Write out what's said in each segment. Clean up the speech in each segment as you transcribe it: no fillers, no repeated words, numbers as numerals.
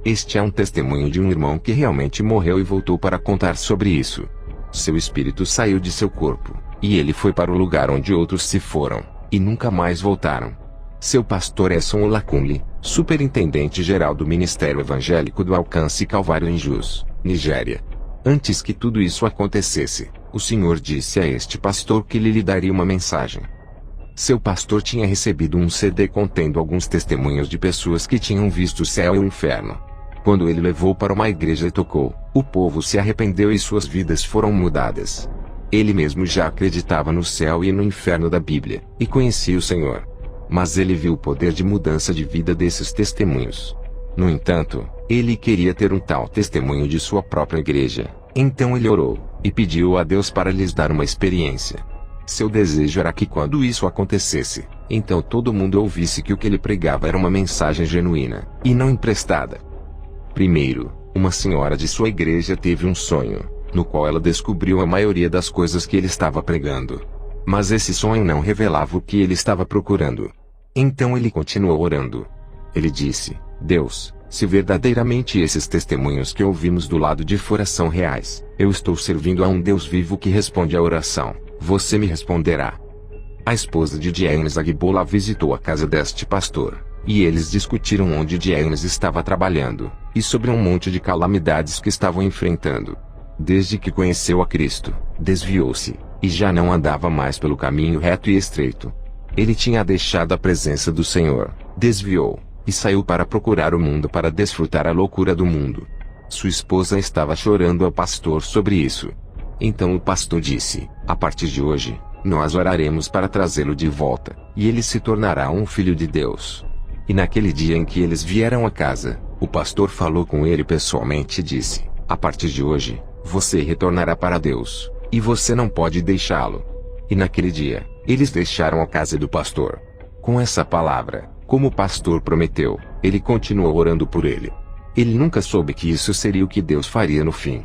Este é um testemunho de um irmão que realmente morreu e voltou para contar sobre isso. Seu espírito saiu de seu corpo, e ele foi para o lugar onde outros se foram, e nunca mais voltaram. Seu pastor é Son Olakunle, superintendente geral do Ministério Evangélico do Alcance Calvário em Jos, Nigéria. Antes que tudo isso acontecesse, o Senhor disse a este pastor que ele lhe daria uma mensagem. Seu pastor tinha recebido um CD contendo alguns testemunhos de pessoas que tinham visto o céu e o inferno. Quando ele levou para uma igreja e tocou, o povo se arrependeu e suas vidas foram mudadas. Ele mesmo já acreditava no céu e no inferno da Bíblia, e conhecia o Senhor. Mas ele viu o poder de mudança de vida desses testemunhos. No entanto, ele queria ter um tal testemunho de sua própria igreja. Então ele orou, e pediu a Deus para lhes dar uma experiência. Seu desejo era que quando isso acontecesse, então todo mundo ouvisse que o que ele pregava era uma mensagem genuína, e não emprestada. Primeiro, uma senhora de sua igreja teve um sonho, no qual ela descobriu a maioria das coisas que ele estava pregando. Mas esse sonho não revelava o que ele estava procurando. Então ele continuou orando. Ele disse: Deus, se verdadeiramente esses testemunhos que ouvimos do lado de fora são reais, eu estou servindo a um Deus vivo que responde à oração, você me responderá. A esposa de James Agbola visitou a casa deste pastor, e eles discutiram onde James estava trabalhando, e sobre um monte de calamidades que estavam enfrentando. Desde que conheceu a Cristo, desviou-se, e já não andava mais pelo caminho reto e estreito. Ele tinha deixado a presença do Senhor, desviou, e saiu para procurar o mundo para desfrutar a loucura do mundo. Sua esposa estava chorando ao pastor sobre isso. Então o pastor disse: a partir de hoje, nós oraremos para trazê-lo de volta, e ele se tornará um filho de Deus. E naquele dia em que eles vieram à casa, o pastor falou com ele pessoalmente e disse: a partir de hoje, você retornará para Deus, e você não pode deixá-lo. E naquele dia, eles deixaram a casa do pastor. Com essa palavra, como o pastor prometeu, ele continuou orando por ele. Ele nunca soube que isso seria o que Deus faria no fim.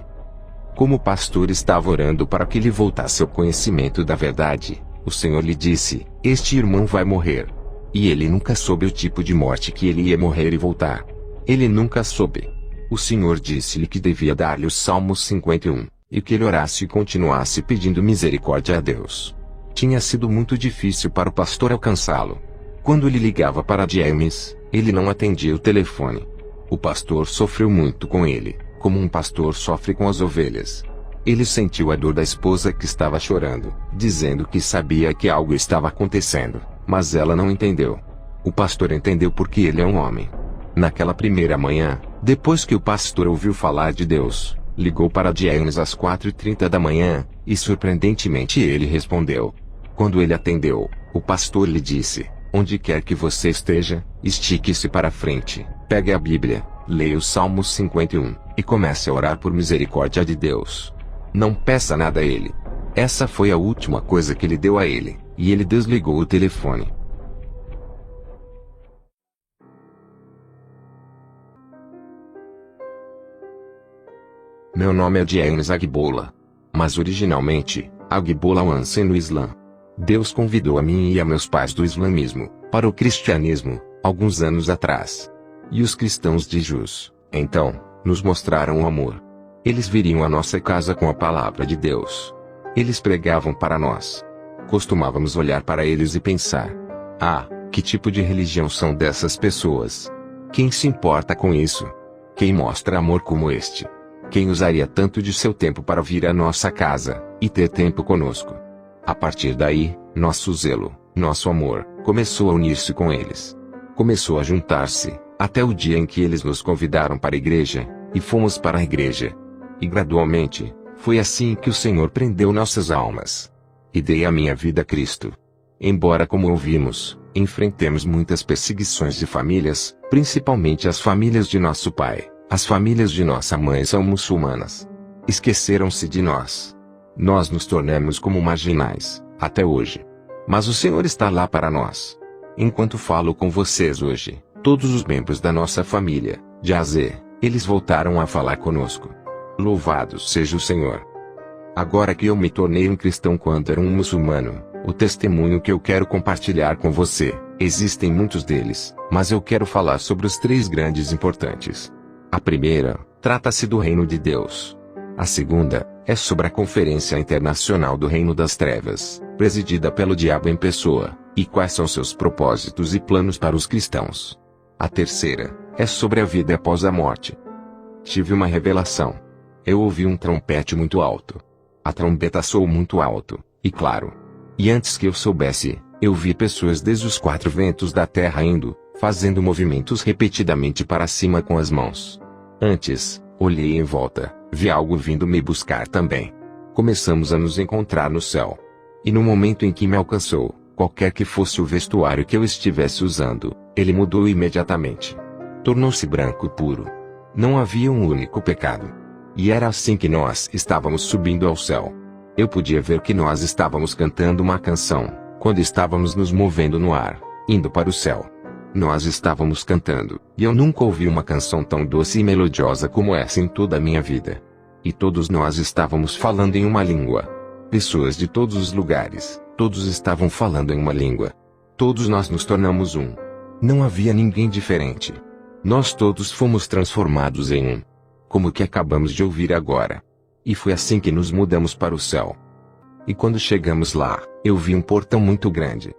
Como o pastor estava orando para que ele voltasse ao conhecimento da verdade, o Senhor lhe disse: este irmão vai morrer. E ele nunca soube o tipo de morte que ele ia morrer e voltar. Ele nunca soube. O Senhor disse-lhe que devia dar-lhe o Salmo 51, e que ele orasse e continuasse pedindo misericórdia a Deus. Tinha sido muito difícil para o pastor alcançá-lo. Quando ele ligava para James, ele não atendia o telefone. O pastor sofreu muito com ele, como um pastor sofre com as ovelhas. Ele sentiu a dor da esposa que estava chorando, dizendo que sabia que algo estava acontecendo, mas ela não entendeu. O pastor entendeu porque ele é um homem. Naquela primeira manhã, depois que o pastor ouviu falar de Deus, ligou para James às 4h30 da manhã, e surpreendentemente ele respondeu. Quando ele atendeu, o pastor lhe disse: onde quer que você esteja, estique-se para frente, pegue a Bíblia, leia o Salmo 51, e comece a orar por misericórdia de Deus. Não peça nada a ele. Essa foi a última coisa que ele deu a ele, e ele desligou o telefone. Meu nome é James Agbola. Mas originalmente, Agbola Wanse no Islã. Deus convidou a mim e a meus pais do islamismo, para o cristianismo, alguns anos atrás. E os cristãos de Jos, então, nos mostraram o amor. Eles viriam à nossa casa com a palavra de Deus. Eles pregavam para nós. Costumávamos olhar para eles e pensar: ah, que tipo de religião são dessas pessoas? Quem se importa com isso? Quem mostra amor como este? Quem usaria tanto de seu tempo para vir à nossa casa, e ter tempo conosco? A partir daí, nosso zelo, nosso amor, começou a unir-se com eles. Começou a juntar-se, até o dia em que eles nos convidaram para a igreja, e fomos para a igreja. E gradualmente, foi assim que o Senhor prendeu nossas almas. E dei a minha vida a Cristo. Embora, como ouvimos, enfrentemos muitas perseguições de famílias, principalmente as famílias de nosso pai, as famílias de nossa mãe são muçulmanas. Esqueceram-se de nós. Nós nos tornamos como marginais, até hoje. Mas o Senhor está lá para nós. Enquanto falo com vocês hoje, todos os membros da nossa família, de A a Z, eles voltaram a falar conosco. Louvado seja o Senhor. Agora que eu me tornei um cristão quando era um muçulmano, o testemunho que eu quero compartilhar com você, existem muitos deles, mas eu quero falar sobre os 3 grandes importantes. A primeira, trata-se do reino de Deus. A segunda, é sobre a Conferência Internacional do Reino das Trevas, presidida pelo diabo em pessoa, e quais são seus propósitos e planos para os cristãos. A terceira, é sobre a vida após a morte. Tive uma revelação. Eu ouvi um trompete muito alto. A trombeta soou muito alto, e claro. E antes que eu soubesse, eu vi pessoas desde os 4 ventos da terra indo, fazendo movimentos repetidamente para cima com as mãos. Antes, olhei em volta, vi algo vindo me buscar também. Começamos a nos encontrar no céu. E no momento em que me alcançou, qualquer que fosse o vestuário que eu estivesse usando, ele mudou imediatamente. Tornou-se branco puro. Não havia um único pecado. E era assim que nós estávamos subindo ao céu. Eu podia ver que nós estávamos cantando uma canção, quando estávamos nos movendo no ar, indo para o céu. Nós estávamos cantando, e eu nunca ouvi uma canção tão doce e melodiosa como essa em toda a minha vida. E todos nós estávamos falando em uma língua. Pessoas de todos os lugares, todos estavam falando em uma língua. Todos nós nos tornamos um. Não havia ninguém diferente. Nós todos fomos transformados em um. Como que acabamos de ouvir agora. E foi assim que nos mudamos para o céu. E quando chegamos lá, eu vi um portão muito grande,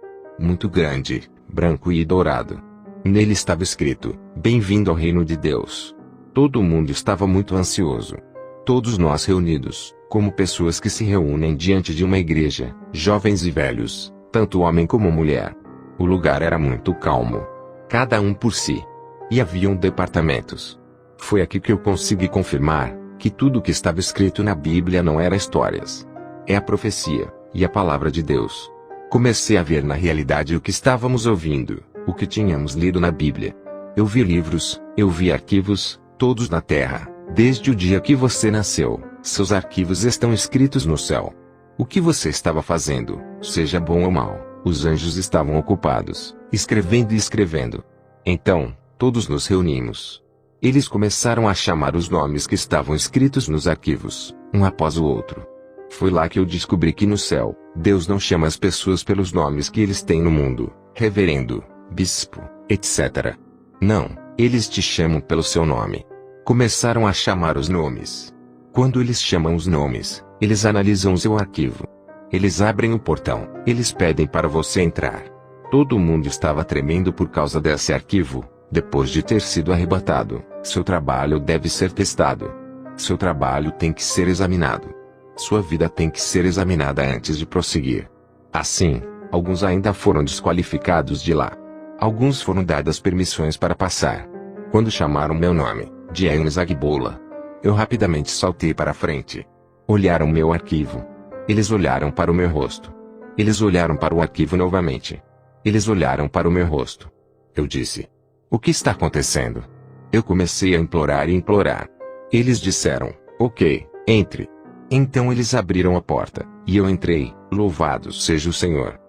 branco e dourado. Nele estava escrito: Bem-vindo ao reino de Deus. Todo mundo estava muito ansioso. Todos nós reunidos, como pessoas que se reúnem diante de uma igreja, jovens e velhos, tanto homem como mulher. O lugar era muito calmo. Cada um por si. E haviam departamentos. Foi aqui que eu consegui confirmar que tudo o que estava escrito na Bíblia não era histórias. É a profecia, e a palavra de Deus. Comecei a ver na realidade o que estávamos ouvindo, o que tínhamos lido na Bíblia. Eu vi livros, eu vi arquivos, todos na terra, desde o dia que você nasceu, seus arquivos estão escritos no céu. O que você estava fazendo, seja bom ou mal, os anjos estavam ocupados, escrevendo e escrevendo. Então, todos nos reunimos. Eles começaram a chamar os nomes que estavam escritos nos arquivos, um após o outro. Foi lá que eu descobri que no céu, Deus não chama as pessoas pelos nomes que eles têm no mundo, reverendo, bispo, etc. Não, eles te chamam pelo seu nome. Começaram a chamar os nomes. Quando eles chamam os nomes, eles analisam o seu arquivo. Eles abrem o portão, eles pedem para você entrar. Todo mundo estava tremendo por causa desse arquivo. Depois de ter sido arrebatado, seu trabalho deve ser testado. Seu trabalho tem que ser examinado. Sua vida tem que ser examinada antes de prosseguir. Assim, alguns ainda foram desqualificados de lá. Alguns foram dadas permissões para passar. Quando chamaram meu nome, James Agbola, eu rapidamente saltei para a frente. Olharam meu arquivo. Eles olharam para o meu rosto. Eles olharam para o arquivo novamente. Eles olharam para o meu rosto. Eu disse: o que está acontecendo? Eu comecei a implorar e implorar. Eles disseram: ok, entre. Então eles abriram a porta, e eu entrei. Louvado seja o Senhor.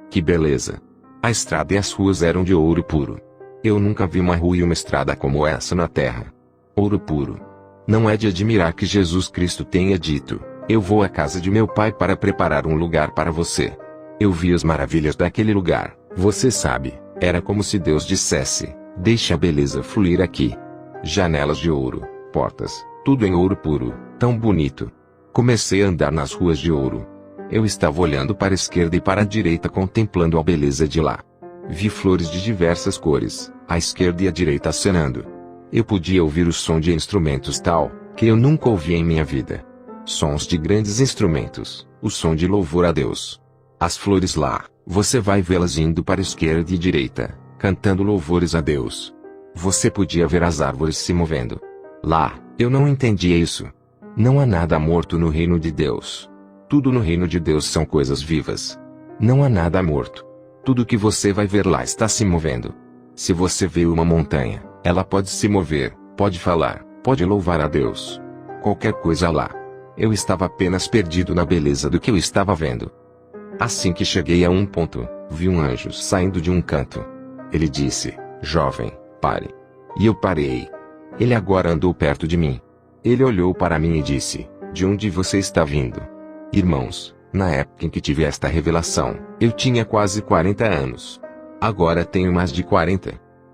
Que beleza! A estrada e as ruas eram de ouro puro. Eu nunca vi uma rua e uma estrada como essa na terra. Ouro puro. Não é de admirar que Jesus Cristo tenha dito: eu vou à casa de meu pai para preparar um lugar para você. Eu vi as maravilhas daquele lugar, você sabe, era como se Deus dissesse: deixe a beleza fluir aqui. Janelas de ouro, portas, tudo em ouro puro, tão bonito. Comecei a andar nas ruas de ouro. Eu estava olhando para a esquerda e para a direita contemplando a beleza de lá. Vi flores de diversas cores, à esquerda e à direita acenando. Eu podia ouvir o som de instrumentos tal, que eu nunca ouvi em minha vida. Sons de grandes instrumentos, o som de louvor a Deus. As flores lá, você vai vê-las indo para a esquerda e direita, cantando louvores a Deus. Você podia ver as árvores se movendo. Lá, eu não entendia isso. Não há nada morto no reino de Deus. Tudo no reino de Deus são coisas vivas. Não há nada morto. Tudo que você vai ver lá está se movendo. Se você vê uma montanha, ela pode se mover, pode falar, pode louvar a Deus. Qualquer coisa lá. Eu estava apenas perdido na beleza do que eu estava vendo. Assim que cheguei a um ponto, vi um anjo saindo de um canto. Ele disse: jovem, pare. E eu parei. Ele agora andou perto de mim. Ele olhou para mim e disse: de onde você está vindo? Irmãos, na época em que tive esta revelação, eu tinha quase 40 anos. Agora tenho mais de 40.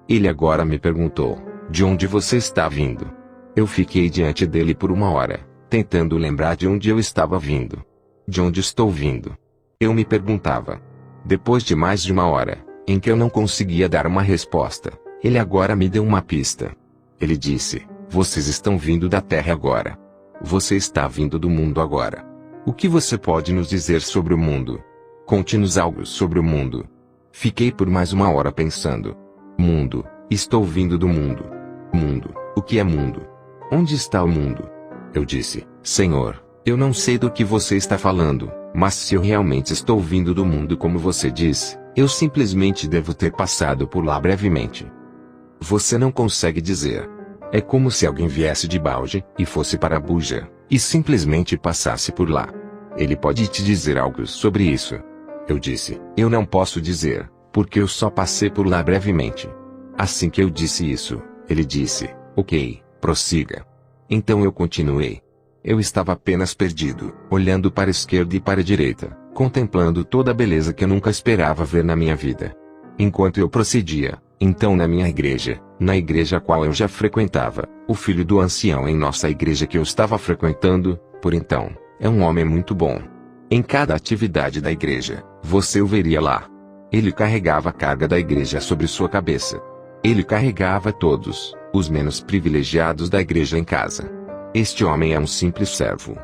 Ele agora me perguntou: de onde você está vindo? Eu fiquei diante dele por 1 hora, tentando lembrar de onde eu estava vindo. De onde estou vindo? Eu me perguntava. Depois de mais de 1 hora, em que eu não conseguia dar uma resposta, ele agora me deu uma pista. Ele disse: vocês estão vindo da Terra agora. Você está vindo do mundo agora. O que você pode nos dizer sobre o mundo? Conte-nos algo sobre o mundo. Fiquei por mais 1 hora pensando. Mundo, estou vindo do mundo. Mundo, o que é mundo? Onde está o mundo? Eu disse: Senhor, eu não sei do que você está falando, mas se eu realmente estou vindo do mundo como você diz, eu simplesmente devo ter passado por lá brevemente. Você não consegue dizer. É como se alguém viesse de balde e fosse para Abuja, e simplesmente passasse por lá. Ele pode te dizer algo sobre isso. Eu disse: eu não posso dizer, porque eu só passei por lá brevemente. Assim que eu disse isso, ele disse: ok, prossiga. Então eu continuei. Eu estava apenas perdido, olhando para a esquerda e para a direita, contemplando toda a beleza que eu nunca esperava ver na minha vida. Enquanto eu procedia, então na minha igreja, na igreja a qual eu já frequentava, o filho do ancião em nossa igreja que eu estava frequentando, por então, é um homem muito bom. Em cada atividade da igreja, você o veria lá. Ele carregava a carga da igreja sobre sua cabeça. Ele carregava todos, os menos privilegiados da igreja em casa. Este homem é um simples servo.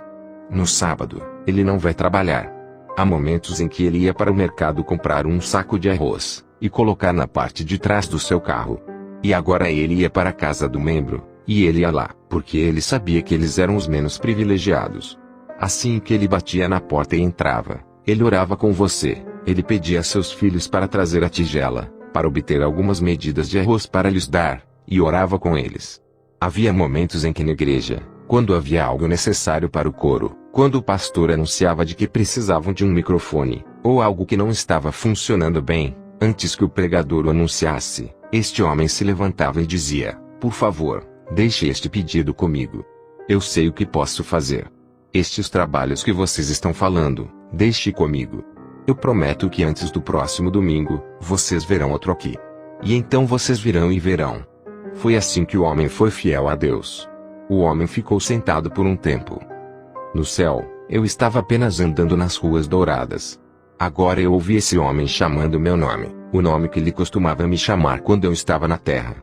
No sábado, ele não vai trabalhar. Há momentos em que ele ia para o mercado comprar um saco de arroz e colocar na parte de trás do seu carro. E agora ele ia para a casa do membro, e ele ia lá, porque ele sabia que eles eram os menos privilegiados. Assim que ele batia na porta e entrava, ele orava com você, ele pedia a seus filhos para trazer a tigela, para obter algumas medidas de arroz para lhes dar, e orava com eles. Havia momentos em que na igreja, quando havia algo necessário para o coro, quando o pastor anunciava de que precisavam de um microfone, ou algo que não estava funcionando bem, antes que o pregador o anunciasse, este homem se levantava e dizia: por favor, deixe este pedido comigo. Eu sei o que posso fazer. Estes trabalhos que vocês estão falando, deixe comigo. Eu prometo que antes do próximo domingo, vocês verão outro aqui. E então vocês virão e verão. Foi assim que o homem foi fiel a Deus. O homem ficou sentado por um tempo. No céu, eu estava apenas andando nas ruas douradas. Agora eu ouvi esse homem chamando meu nome, o nome que ele costumava me chamar quando eu estava na terra.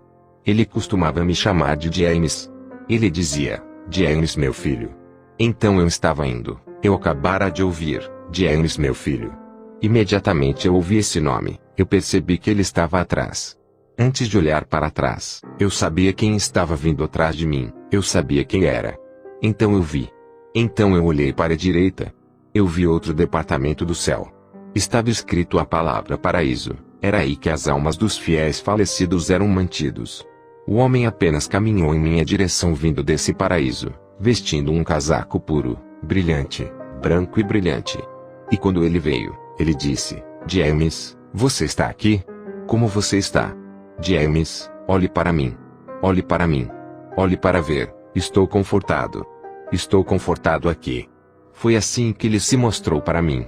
Ele costumava me chamar de James. Ele dizia: James, meu filho. Então eu estava indo, eu acabara de ouvir: James, meu filho. Imediatamente eu ouvi esse nome, eu percebi que ele estava atrás. Antes de olhar para trás, eu sabia quem estava vindo atrás de mim, eu sabia quem era. Então eu vi. Então eu olhei para a direita. Eu vi outro departamento do céu. Estava escrito a palavra paraíso, era aí que as almas dos fiéis falecidos eram mantidos. O homem apenas caminhou em minha direção vindo desse paraíso, vestindo um casaco puro, brilhante, branco e brilhante. E quando ele veio, ele disse: James, você está aqui? Como você está? James, olhe para mim. Olhe para mim. Olhe para ver, estou confortado. Estou confortado aqui. Foi assim que ele se mostrou para mim.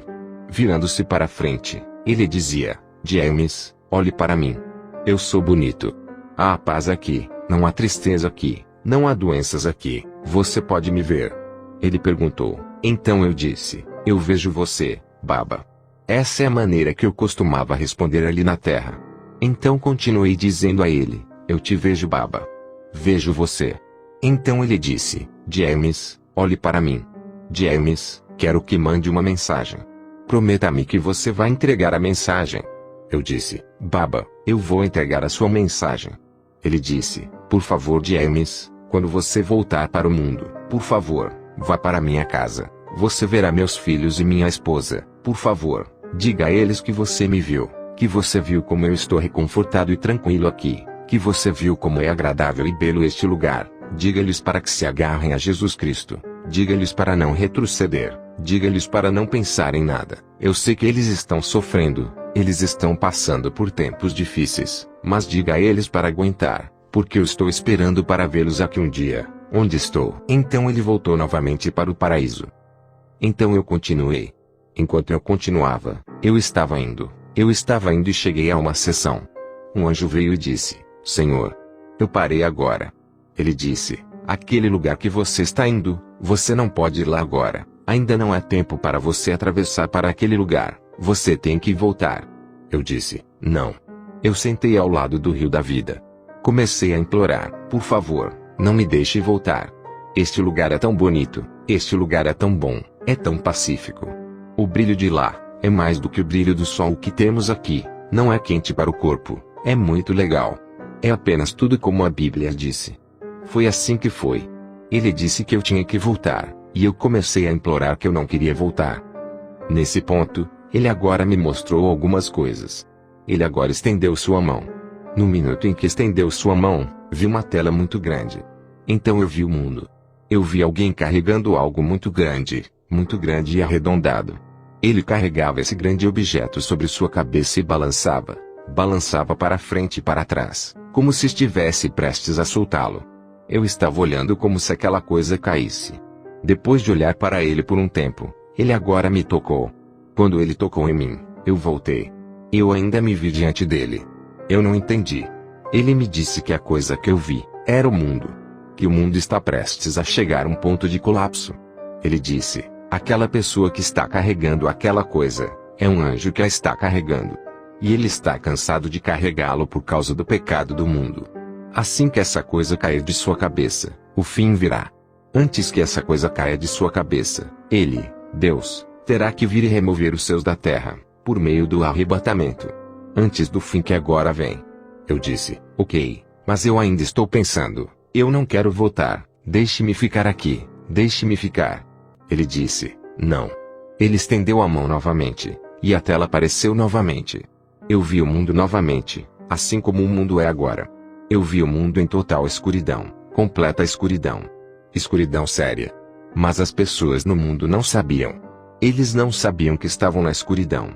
Virando-se para frente, ele dizia: James, olhe para mim. Eu sou bonito. Há paz aqui, não há tristeza aqui, não há doenças aqui, você pode me ver. Ele perguntou. Então eu disse: eu vejo você, Baba. Essa é a maneira que eu costumava responder ali na terra. Então continuei dizendo a ele: eu te vejo, Baba. Vejo você. Então ele disse: James, olhe para mim. James, quero que mande uma mensagem. Prometa-me que você vai entregar a mensagem. Eu disse: Baba, eu vou entregar a sua mensagem. Ele disse: por favor, James, quando você voltar para o mundo, por favor, vá para minha casa. Você verá meus filhos e minha esposa. Por favor, diga a eles que você me viu, que você viu como eu estou reconfortado e tranquilo aqui, que você viu como é agradável e belo este lugar. Diga-lhes para que se agarrem a Jesus Cristo. Diga-lhes para não retroceder. Diga-lhes para não pensar em nada. Eu sei que eles estão sofrendo, eles estão passando por tempos difíceis, mas diga a eles para aguentar, porque eu estou esperando para vê-los aqui um dia. Onde estou? Então ele voltou novamente para o paraíso. Então eu continuei. Enquanto eu continuava, eu estava indo e cheguei a uma sessão. Um anjo veio e disse: Senhor, eu parei agora. Ele disse: aquele lugar que você está indo, você não pode ir lá agora. Ainda não é tempo para você atravessar para aquele lugar. Você tem que voltar. Eu disse, não. Eu sentei ao lado do rio da vida. Comecei a implorar, por favor, não me deixe voltar. Este lugar é tão bonito, este lugar é tão bom, é tão pacífico. O brilho de lá é mais do que o brilho do sol que temos aqui. Não é quente para o corpo, é muito legal. É apenas tudo como a Bíblia disse. Foi assim que foi. Ele disse que eu tinha que voltar, e eu comecei a implorar que eu não queria voltar. Nesse ponto, ele agora me mostrou algumas coisas. Ele agora estendeu sua mão. No minuto em que estendeu sua mão, vi uma tela muito grande. Então eu vi o mundo. Eu vi alguém carregando algo muito grande e arredondado. Ele carregava esse grande objeto sobre sua cabeça e balançava. Balançava para frente e para trás, como se estivesse prestes a soltá-lo. Eu estava olhando como se aquela coisa caísse. Depois de olhar para ele por um tempo, ele agora me tocou. Quando ele tocou em mim, eu voltei. Eu ainda me vi diante dele. Eu não entendi. Ele me disse que a coisa que eu vi era o mundo. Que o mundo está prestes a chegar a um ponto de colapso. Ele disse, aquela pessoa que está carregando aquela coisa, é um anjo que a está carregando. E ele está cansado de carregá-lo por causa do pecado do mundo. Assim que essa coisa cair de sua cabeça, o fim virá. Antes que essa coisa caia de sua cabeça, ele, Deus, terá que vir e remover os seus da terra, por meio do arrebatamento. Antes do fim que agora vem. Eu disse, ok, mas eu ainda estou pensando, eu não quero voltar, deixe-me ficar aqui, deixe-me ficar. Ele disse, não. Ele estendeu a mão novamente, e a tela apareceu novamente. Eu vi o mundo novamente, assim como o mundo é agora. Eu vi o mundo em total escuridão, completa escuridão. Escuridão séria. Mas as pessoas no mundo não sabiam. Eles não sabiam que estavam na escuridão.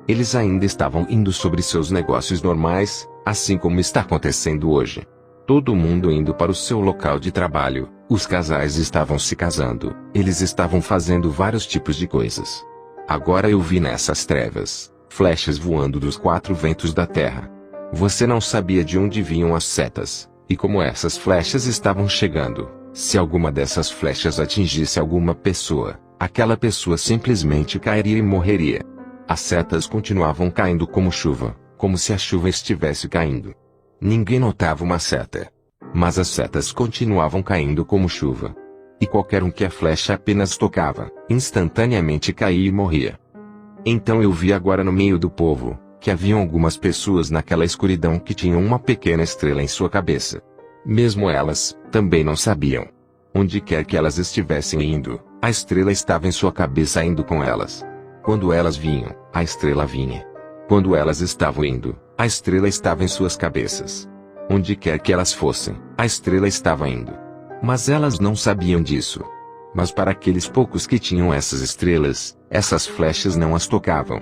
Eles ainda estavam indo sobre seus negócios normais, assim como está acontecendo hoje. Todo mundo indo para o seu local de trabalho, os casais estavam se casando, eles estavam fazendo vários tipos de coisas. Agora eu vi nessas trevas, flechas voando dos quatro ventos da terra. Você não sabia de onde vinham as setas, e como essas flechas estavam chegando. Se alguma dessas flechas atingisse alguma pessoa, aquela pessoa simplesmente cairia e morreria. As setas continuavam caindo como chuva, como se a chuva estivesse caindo. Ninguém notava uma seta. Mas as setas continuavam caindo como chuva. E qualquer um que a flecha apenas tocava, instantaneamente caía e morria. Então eu vi agora no meio do povo, que haviam algumas pessoas naquela escuridão que tinham uma pequena estrela em sua cabeça. Mesmo elas, também não sabiam. Onde quer que elas estivessem indo, a estrela estava em sua cabeça indo com elas. Quando elas vinham, a estrela vinha. Quando elas estavam indo, a estrela estava em suas cabeças. Onde quer que elas fossem, a estrela estava indo. Mas elas não sabiam disso. Mas para aqueles poucos que tinham essas estrelas, essas flechas não as tocavam.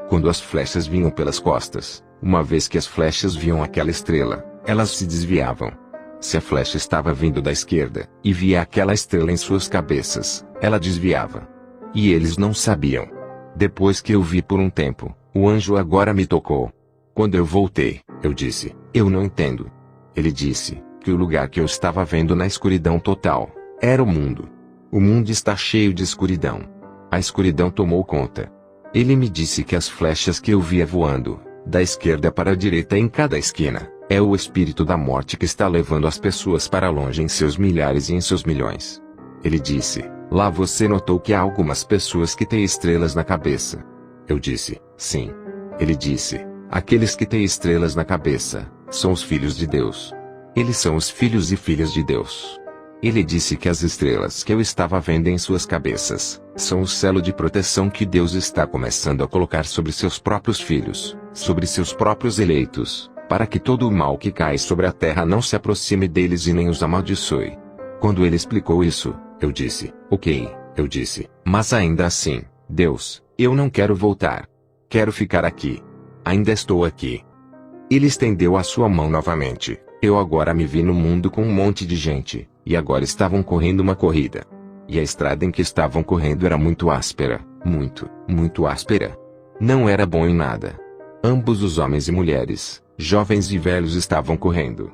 Quando as flechas vinham pelas costas, uma vez que as flechas viam aquela estrela, elas se desviavam. Se a flecha estava vindo da esquerda, e via aquela estrela em suas cabeças, ela desviava. E eles não sabiam. Depois que eu vi por um tempo, o anjo agora me tocou. Quando eu voltei, eu disse, eu não entendo. Ele disse, que o lugar que eu estava vendo na escuridão total, era o mundo. O mundo está cheio de escuridão. A escuridão tomou conta. Ele me disse que as flechas que eu via voando, da esquerda para a direita em cada esquina, é o espírito da morte que está levando as pessoas para longe em seus milhares e em seus milhões. Ele disse, lá você notou que há algumas pessoas que têm estrelas na cabeça. Eu disse, sim. Ele disse, aqueles que têm estrelas na cabeça, são os filhos de Deus. Eles são os filhos e filhas de Deus. Ele disse que as estrelas que eu estava vendo em suas cabeças, são o selo de proteção que Deus está começando a colocar sobre seus próprios filhos, sobre seus próprios eleitos, para que todo o mal que cai sobre a terra não se aproxime deles e nem os amaldiçoe. Quando ele explicou isso, eu disse, ok, eu disse, mas ainda assim, Deus, eu não quero voltar. Quero ficar aqui. Ainda estou aqui. Ele estendeu a sua mão novamente. Eu agora me vi no mundo com um monte de gente, e agora estavam correndo uma corrida. E a estrada em que estavam correndo era muito áspera, muito áspera. Não era bom em nada. Ambos os homens e mulheres, jovens e velhos estavam correndo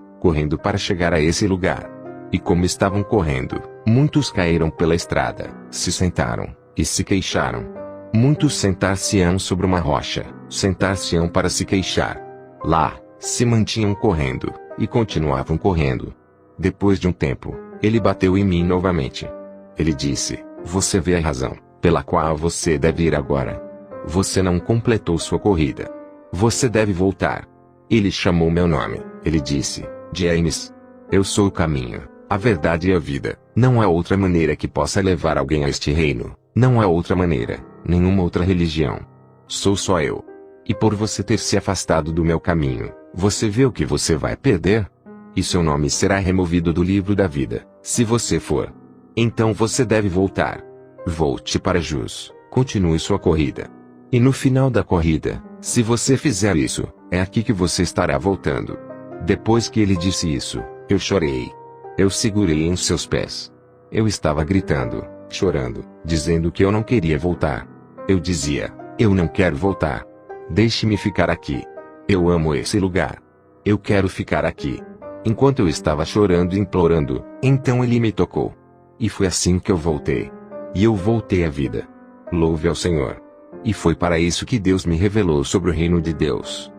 para chegar a esse lugar. E como estavam correndo, muitos caíram pela estrada, se sentaram, e se queixaram. Muitos sentar-se-ão sobre uma rocha, sentar-se-ão para se queixar. Lá, se mantinham correndo, e continuavam correndo. Depois de um tempo, ele bateu em mim novamente. Ele disse: você vê a razão, pela qual você deve ir agora. Você não completou sua corrida. Você deve voltar. Ele chamou meu nome, ele disse: James. Eu sou o caminho, a verdade e a vida. Não há outra maneira que possa levar alguém a este reino. Não há outra maneira, nenhuma outra religião. Sou só eu. E por você ter se afastado do meu caminho, você vê o que você vai perder? E seu nome será removido do livro da vida, se você for. Então você deve voltar. Volte para Jus, continue sua corrida. E no final da corrida, se você fizer isso, é aqui que você estará voltando. Depois que ele disse isso, eu chorei. Eu segurei em seus pés. Eu estava gritando, chorando, dizendo que eu não queria voltar. Eu dizia: eu não quero voltar. Deixe-me ficar aqui. Eu amo esse lugar. Eu quero ficar aqui. Enquanto eu estava chorando e implorando, então ele me tocou. E foi assim que eu voltei. E eu voltei à vida. Louve ao Senhor. E foi para isso que Deus me revelou sobre o reino de Deus.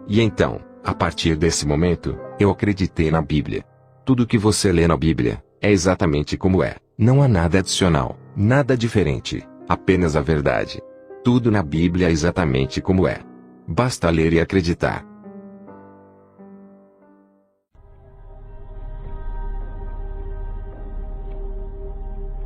E então, a partir desse momento, eu acreditei na Bíblia. Tudo que você lê na Bíblia, é exatamente como é. Não há nada adicional, nada diferente, apenas a verdade. Tudo na Bíblia é exatamente como é. Basta ler e acreditar.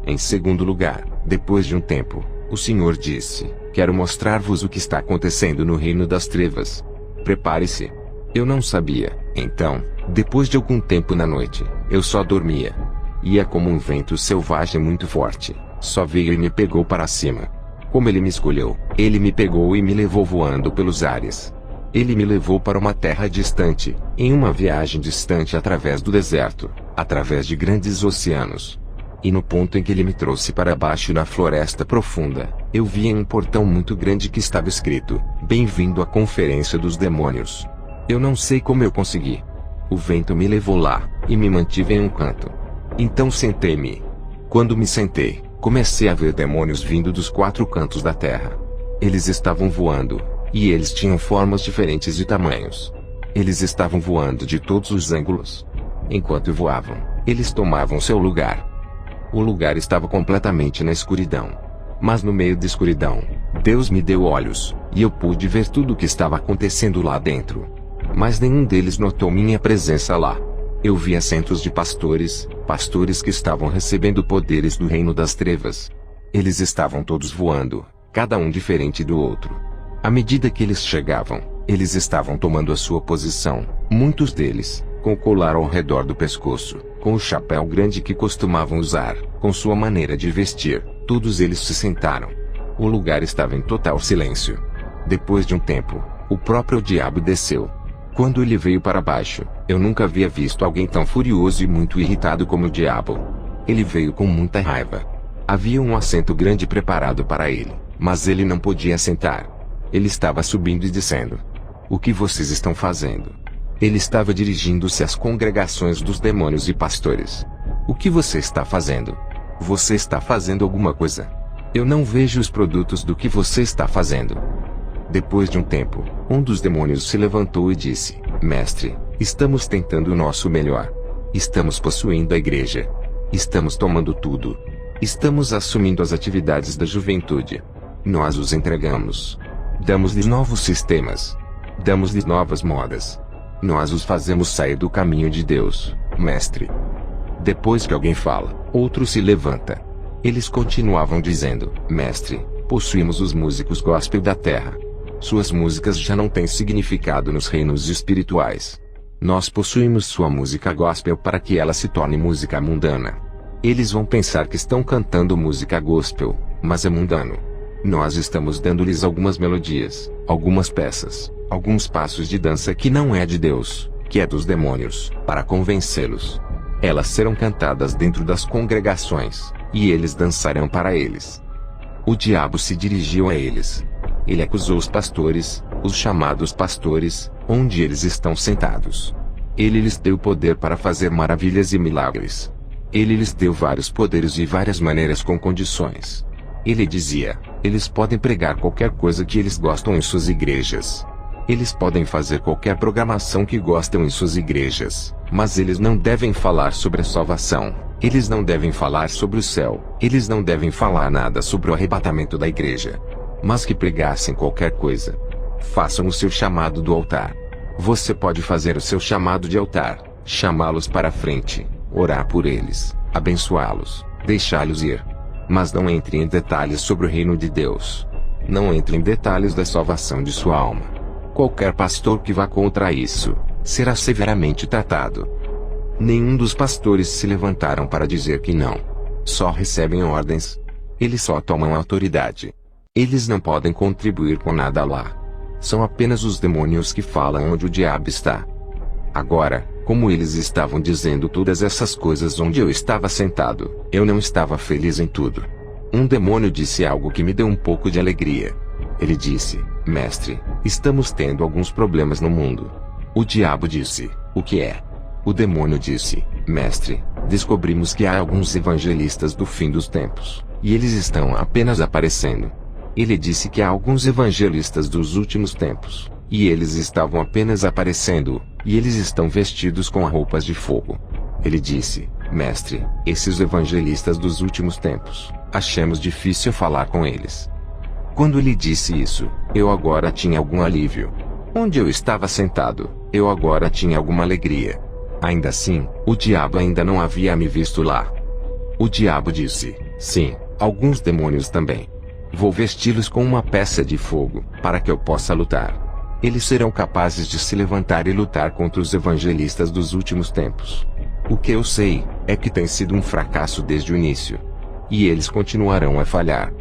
Em segundo lugar, depois de um tempo, o Senhor disse: quero mostrar-vos o que está acontecendo no reino das trevas. Prepare-se. Eu não sabia. Então, depois de algum tempo na noite, eu só dormia. Ia como um vento selvagem muito forte, só veio e me pegou para cima. Como ele me escolheu, ele me pegou e me levou voando pelos ares. Ele me levou para uma terra distante, em uma viagem distante através do deserto, através de grandes oceanos. E no ponto em que ele me trouxe para baixo na floresta profunda, eu vi em um portão muito grande que estava escrito: bem-vindo à conferência dos demônios. Eu não sei como eu consegui. O vento me levou lá, e me mantive em um canto. Então sentei-me. Quando me sentei, comecei a ver demônios vindo dos 4 cantos da terra. Eles estavam voando, e eles tinham formas diferentes e tamanhos. Eles estavam voando de todos os ângulos. Enquanto voavam, eles tomavam seu lugar. O lugar estava completamente na escuridão. Mas no meio da escuridão, Deus me deu olhos, e eu pude ver tudo o que estava acontecendo lá dentro. Mas nenhum deles notou minha presença lá. Eu vi assentos de pastores que estavam recebendo poderes do reino das trevas. Eles estavam todos voando, cada um diferente do outro. À medida que eles chegavam, eles estavam tomando a sua posição, muitos deles, com o colar ao redor do pescoço, com o chapéu grande que costumavam usar, com sua maneira de vestir, todos eles se sentaram. O lugar estava em total silêncio. Depois de um tempo, o próprio diabo desceu. Quando ele veio para baixo, eu nunca havia visto alguém tão furioso e muito irritado como o diabo. Ele veio com muita raiva. Havia um assento grande preparado para ele, mas ele não podia sentar. Ele estava subindo e dizendo: o que vocês estão fazendo? Ele estava dirigindo-se às congregações dos demônios e pastores. O que você está fazendo? Você está fazendo alguma coisa? Eu não vejo os produtos do que você está fazendo. Depois de um tempo, um dos demônios se levantou e disse: Mestre, estamos tentando o nosso melhor. Estamos possuindo a igreja. Estamos tomando tudo. Estamos assumindo as atividades da juventude. Nós os entregamos. Damos-lhes novos sistemas. Damos-lhes novas modas. Nós os fazemos sair do caminho de Deus, mestre. Depois que alguém fala, outro se levanta. Eles continuavam dizendo: Mestre, possuímos os músicos gospel da terra. Suas músicas já não têm significado nos reinos espirituais. Nós possuímos sua música gospel para que ela se torne música mundana. Eles vão pensar que estão cantando música gospel, mas é mundano. Nós estamos dando-lhes algumas melodias, algumas peças, alguns passos de dança que não é de Deus, que é dos demônios, para convencê-los. Elas serão cantadas dentro das congregações, e eles dançarão para eles. O diabo se dirigiu a eles. Ele acusou os pastores, os chamados pastores, onde eles estão sentados. Ele lhes deu poder para fazer maravilhas e milagres. Ele lhes deu vários poderes de várias maneiras com condições. Ele dizia, eles podem pregar qualquer coisa que eles gostam em suas igrejas. Eles podem fazer qualquer programação que gostam em suas igrejas, mas eles não devem falar sobre a salvação. Eles não devem falar sobre o céu. Eles não devem falar nada sobre o arrebatamento da igreja. Mas que pregassem qualquer coisa. Façam o seu chamado do altar. Você pode fazer o seu chamado de altar, chamá-los para a frente, orar por eles, abençoá-los, deixá-los ir. Mas não entre em detalhes sobre o reino de Deus. Não entre em detalhes da salvação de sua alma. Qualquer pastor que vá contra isso, será severamente tratado. Nenhum dos pastores se levantaram para dizer que não. Só recebem ordens. Eles só tomam autoridade. Eles não podem contribuir com nada lá. São apenas os demônios que falam onde o diabo está. Agora, como eles estavam dizendo todas essas coisas onde eu estava sentado, eu não estava feliz em tudo. Um demônio disse algo que me deu um pouco de alegria. Ele disse, mestre, estamos tendo alguns problemas no mundo. O diabo disse, o que é? O demônio disse, mestre, descobrimos que há alguns evangelistas do fim dos tempos, e eles estão apenas aparecendo. Ele disse que há alguns evangelistas dos últimos tempos, e eles estavam apenas aparecendo, e eles estão vestidos com roupas de fogo. Ele disse, mestre, esses evangelistas dos últimos tempos, achamos difícil falar com eles. Quando ele disse isso, eu agora tinha algum alívio. Onde eu estava sentado, eu agora tinha alguma alegria. Ainda assim, o diabo ainda não havia me visto lá. O diabo disse, sim, alguns demônios também. Vou vesti-los com uma peça de fogo, para que eu possa lutar. Eles serão capazes de se levantar e lutar contra os evangelistas dos últimos tempos. O que eu sei, é que tem sido um fracasso desde o início. E eles continuarão a falhar.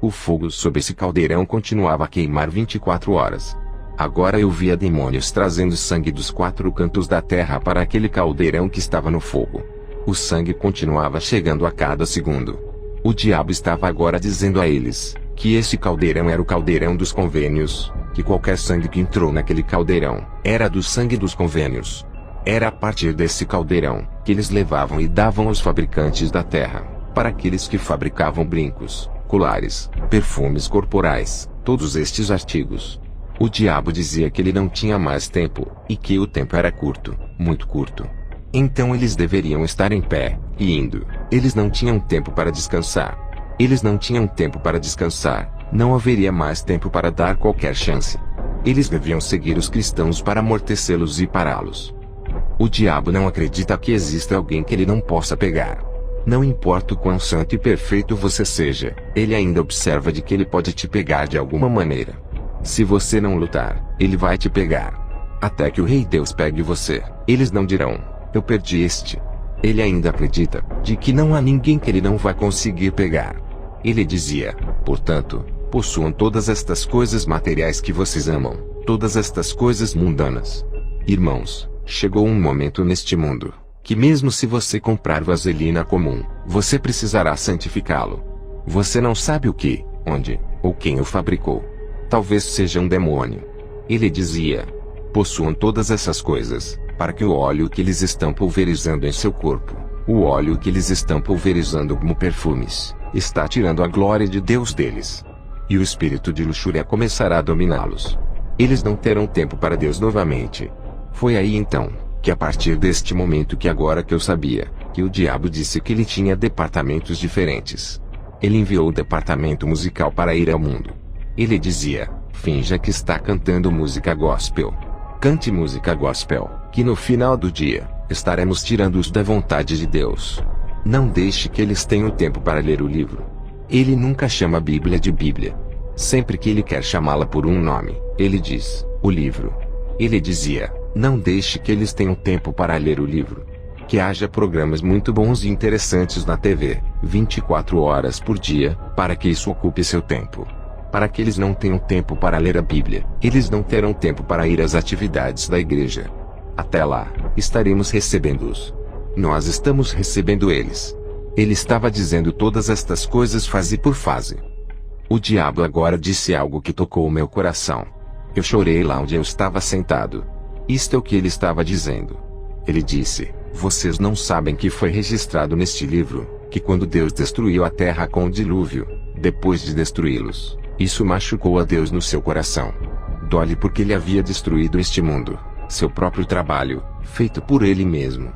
O fogo sob esse caldeirão continuava a queimar 24 horas. Agora eu via demônios trazendo sangue dos 4 cantos da terra para aquele caldeirão que estava no fogo. O sangue continuava chegando a cada segundo. O diabo estava agora dizendo a eles, que esse caldeirão era o caldeirão dos convênios, que qualquer sangue que entrou naquele caldeirão, era do sangue dos convênios. Era a partir desse caldeirão, que eles levavam e davam aos fabricantes da terra, para aqueles que fabricavam brincos, colares, perfumes corporais, todos estes artigos. O diabo dizia que ele não tinha mais tempo, e que o tempo era curto, muito curto. Então eles deveriam estar em pé, e indo. Eles não tinham tempo para descansar. Eles não tinham tempo para descansar, não haveria mais tempo para dar qualquer chance. Eles deviam seguir os cristãos para amortecê-los e pará-los. O diabo não acredita que exista alguém que ele não possa pegar. Não importa o quão santo e perfeito você seja, ele ainda observa de que ele pode te pegar de alguma maneira. Se você não lutar, ele vai te pegar. Até que o Rei Deus pegue você, eles não dirão, eu perdi este. Ele ainda acredita, de que não há ninguém que ele não vai conseguir pegar. Ele dizia, portanto, possuam todas estas coisas materiais que vocês amam, todas estas coisas mundanas. Irmãos, chegou um momento neste mundo, que mesmo se você comprar vaselina comum, você precisará santificá-lo. Você não sabe o que, onde, ou quem o fabricou. Talvez seja um demônio. Ele dizia, possuam todas essas coisas, para que o óleo que eles estão pulverizando em seu corpo, o óleo que eles estão pulverizando como perfumes, está tirando a glória de Deus deles. E o espírito de luxúria começará a dominá-los. Eles não terão tempo para Deus novamente. Foi aí então, que a partir deste momento que agora que eu sabia, que o diabo disse que ele tinha departamentos diferentes. Ele enviou o departamento musical para ir ao mundo. Ele dizia, finja que está cantando música gospel. Cante música gospel, que no final do dia, estaremos tirando-os da vontade de Deus. Não deixe que eles tenham tempo para ler o livro. Ele nunca chama a Bíblia de Bíblia. Sempre que ele quer chamá-la por um nome, ele diz, o livro. Ele dizia, não deixe que eles tenham tempo para ler o livro. Que haja programas muito bons e interessantes na TV, 24 horas por dia, para que isso ocupe seu tempo. Para que eles não tenham tempo para ler a Bíblia, eles não terão tempo para ir às atividades da igreja. Até lá, estaremos recebendo-os. Nós estamos recebendo eles. Ele estava dizendo todas estas coisas fase por fase. O diabo agora disse algo que tocou o meu coração. Eu chorei lá onde eu estava sentado. Isto é o que ele estava dizendo. Ele disse: vocês não sabem que foi registrado neste livro, que quando Deus destruiu a terra com o dilúvio, depois de destruí-los, isso machucou a Deus no seu coração. Dói-lhe porque ele havia destruído este mundo, seu próprio trabalho, feito por ele mesmo.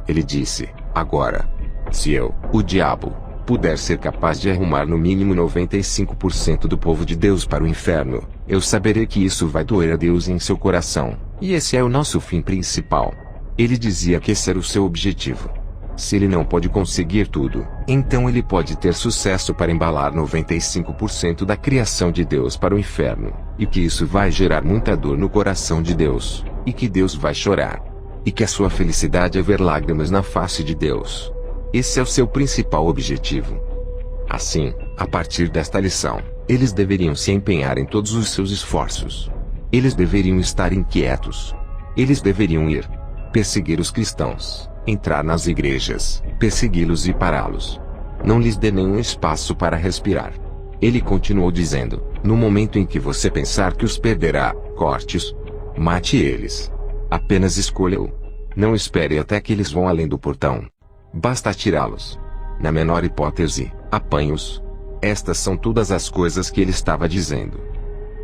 Ele disse: agora, se eu, o diabo, puder ser capaz de arrumar no mínimo 95% do povo de Deus para o inferno, eu saberei que isso vai doer a Deus em seu coração, e esse é o nosso fim principal. Ele dizia que esse era o seu objetivo. Se ele não pode conseguir tudo, então ele pode ter sucesso para embalar 95% da criação de Deus para o inferno, e que isso vai gerar muita dor no coração de Deus, e que Deus vai chorar. E que a sua felicidade é ver lágrimas na face de Deus. Esse é o seu principal objetivo. Assim, a partir desta lição, eles deveriam se empenhar em todos os seus esforços. Eles deveriam estar inquietos. Eles deveriam ir perseguir os cristãos, entrar nas igrejas, persegui-los e pará-los. Não lhes dê nenhum espaço para respirar. Ele continuou dizendo: no momento em que você pensar que os perderá, corte-os. Mate eles. Apenas escolha-o. Não espere até que eles vão além do portão. Basta atirá-los. Na menor hipótese, apanhe-os. Estas são todas as coisas que ele estava dizendo.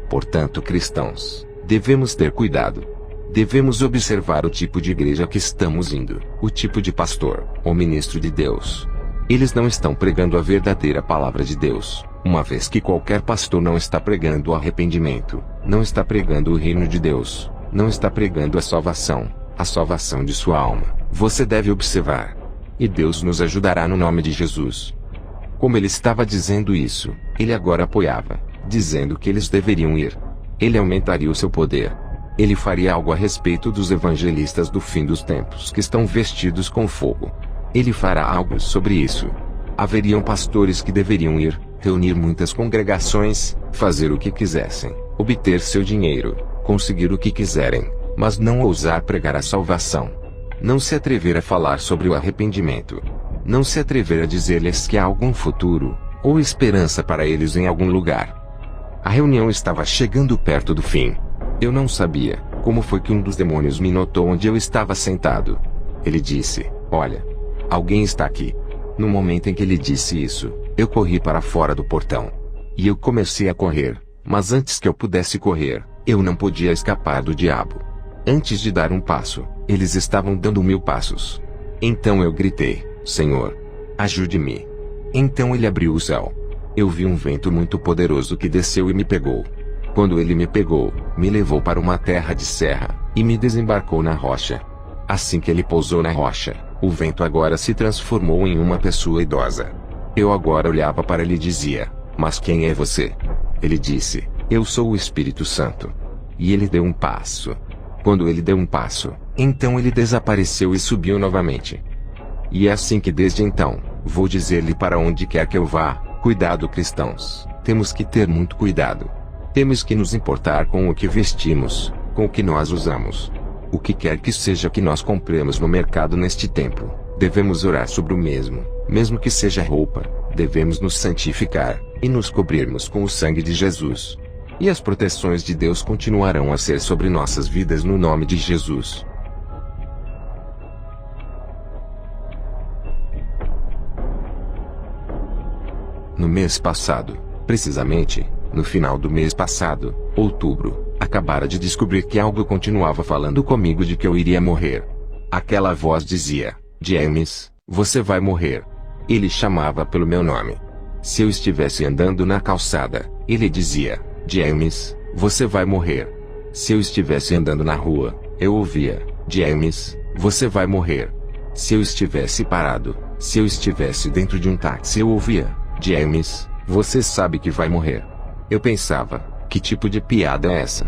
Portanto, cristãos, devemos ter cuidado. Devemos observar o tipo de igreja que estamos indo, o tipo de pastor, ou ministro de Deus. Eles não estão pregando a verdadeira palavra de Deus, uma vez que qualquer pastor não está pregando o arrependimento, não está pregando o reino de Deus, não está pregando a salvação de sua alma. Você deve observar. E Deus nos ajudará no nome de Jesus. Como ele estava dizendo isso, ele agora apoiava, dizendo que eles deveriam ir. Ele aumentaria o seu poder. Ele faria algo a respeito dos evangelistas do fim dos tempos que estão vestidos com fogo. Ele fará algo sobre isso. Haveriam pastores que deveriam ir, reunir muitas congregações, fazer o que quisessem, obter seu dinheiro, conseguir o que quiserem, mas não ousar pregar a salvação. Não se atrever a falar sobre o arrependimento. Não se atrever a dizer-lhes que há algum futuro, ou esperança para eles em algum lugar. A reunião estava chegando perto do fim. Eu não sabia como foi que um dos demônios me notou onde eu estava sentado. Ele disse: olha, alguém está aqui. No momento em que ele disse isso, eu corri para fora do portão. E eu comecei a correr, mas antes que eu pudesse correr, eu não podia escapar do diabo. Antes de dar um passo, eles estavam dando 1000 passos. Então eu gritei: Senhor, ajude-me. Então ele abriu o céu. Eu vi um vento muito poderoso que desceu e me pegou. Quando ele me pegou, me levou para uma terra de serra, e me desembarcou na rocha. Assim que ele pousou na rocha, o vento agora se transformou em uma pessoa idosa. Eu agora olhava para ele e dizia: mas quem é você? Ele disse: eu sou o Espírito Santo. E ele deu um passo. Quando ele deu um passo, então ele desapareceu e subiu novamente. E é assim que desde então, vou dizer-lhe para onde quer que eu vá: cuidado, cristãos, temos que ter muito cuidado. Temos que nos importar com o que vestimos, com o que nós usamos. O que quer que seja que nós compremos no mercado neste tempo, devemos orar sobre o mesmo que seja roupa, devemos nos santificar, e nos cobrirmos com o sangue de Jesus. E as proteções de Deus continuarão a ser sobre nossas vidas no nome de Jesus. No mês passado, precisamente, no final do mês passado, outubro, acabara de descobrir que algo continuava falando comigo de que eu iria morrer. Aquela voz dizia: James, você vai morrer. Ele chamava pelo meu nome. Se eu estivesse andando na calçada, ele dizia: James, você vai morrer. Se eu estivesse andando na rua, eu ouvia: James, você vai morrer. Se eu estivesse parado, se eu estivesse dentro de um táxi, eu ouvia: James, você sabe que vai morrer. Eu pensava: que tipo de piada é essa?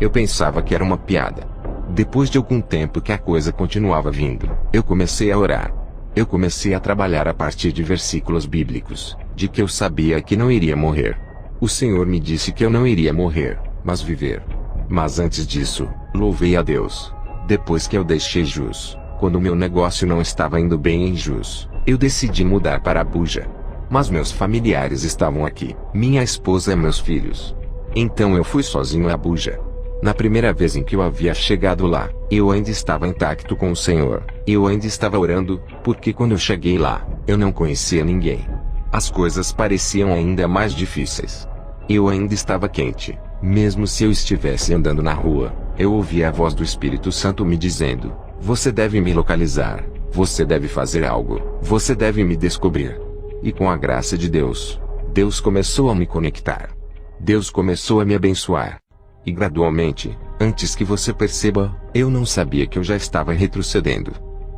Eu pensava que era uma piada. Depois de algum tempo que a coisa continuava vindo, eu comecei a orar. Eu comecei a trabalhar a partir de versículos bíblicos, de que eu sabia que não iria morrer. O Senhor me disse que eu não iria morrer, mas viver. Mas antes disso, louvei a Deus. Depois que eu deixei Jus, quando meu negócio não estava indo bem em Jus, eu decidi mudar para Abuja. Mas meus familiares estavam aqui, minha esposa e meus filhos. Então eu fui sozinho a Abuja. Na primeira vez em que eu havia chegado lá, eu ainda estava intacto com o Senhor. Eu ainda estava orando, porque quando eu cheguei lá, eu não conhecia ninguém. As coisas pareciam ainda mais difíceis. Eu ainda estava quente. Mesmo se eu estivesse andando na rua, eu ouvia a voz do Espírito Santo me dizendo: você deve me localizar, você deve fazer algo, você deve me descobrir. E com a graça de Deus, Deus começou a me conectar. Deus começou a me abençoar. E gradualmente, antes que você perceba, eu não sabia que eu já estava retrocedendo.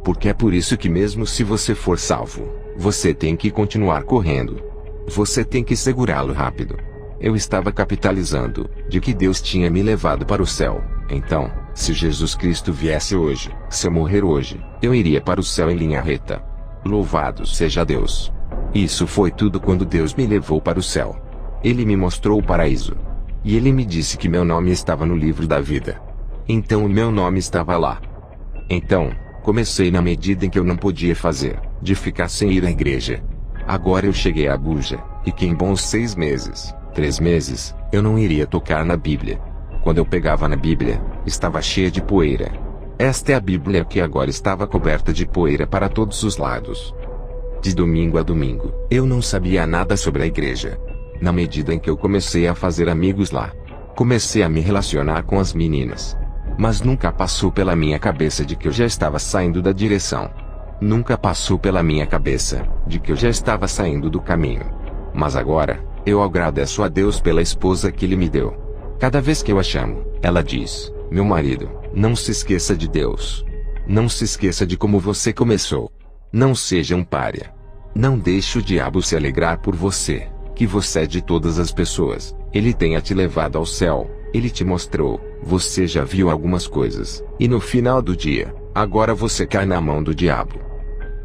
Porque é por isso que mesmo se você for salvo, você tem que continuar correndo. Você tem que segurá-lo rápido. Eu estava capitalizando, de que Deus tinha me levado para o céu. Então, se Jesus Cristo viesse hoje, se eu morrer hoje, eu iria para o céu em linha reta. Louvado seja Deus. Isso foi tudo quando Deus me levou para o céu. Ele me mostrou o paraíso. E ele me disse que meu nome estava no livro da vida. Então o meu nome estava lá. Então, comecei na medida em que eu não podia fazer, de ficar sem ir à igreja. Agora eu cheguei a Abuja, e que em bons 6 meses, 3 meses, eu não iria tocar na Bíblia. Quando eu pegava na Bíblia, estava cheia de poeira. Esta é a Bíblia que agora estava coberta de poeira para todos os lados. De domingo a domingo, eu não sabia nada sobre a igreja. Na medida em que eu comecei a fazer amigos lá, comecei a me relacionar com as meninas. Mas nunca passou pela minha cabeça de que eu já estava saindo da direção. Nunca passou pela minha cabeça de que eu já estava saindo do caminho. Mas agora, eu agradeço a Deus pela esposa que Ele me deu. Cada vez que eu a chamo, ela diz: meu marido, não se esqueça de Deus. Não se esqueça de como você começou. Não seja um pária. Não deixe o diabo se alegrar por você, que você é de todas as pessoas. Ele tenha te levado ao céu, ele te mostrou, você já viu algumas coisas, e no final do dia, agora você cai na mão do diabo.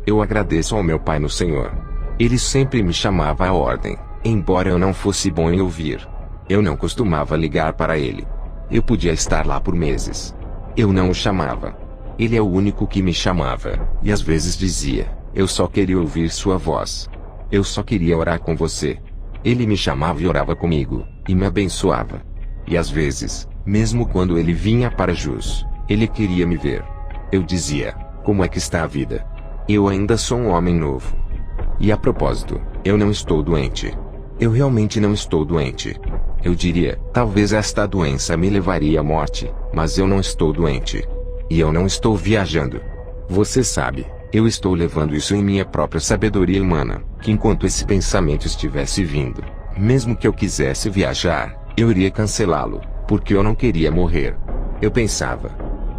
Eu agradeço ao meu Pai no Senhor. Ele sempre me chamava à ordem, embora eu não fosse bom em ouvir. Eu não costumava ligar para ele. Eu podia estar lá por meses. Eu não o chamava. Ele é o único que me chamava, e às vezes dizia: eu só queria ouvir sua voz. Eu só queria orar com você. Ele me chamava e orava comigo, e me abençoava. E às vezes, mesmo quando ele vinha para Jus, ele queria me ver. Eu dizia: como é que está a vida? Eu ainda sou um homem novo. E a propósito, eu não estou doente. Eu realmente não estou doente. Eu diria, talvez esta doença me levaria à morte, mas eu não estou doente. E eu não estou viajando. Você sabe, eu estou levando isso em minha própria sabedoria humana, que enquanto esse pensamento estivesse vindo, mesmo que eu quisesse viajar, eu iria cancelá-lo, porque eu não queria morrer. Eu pensava: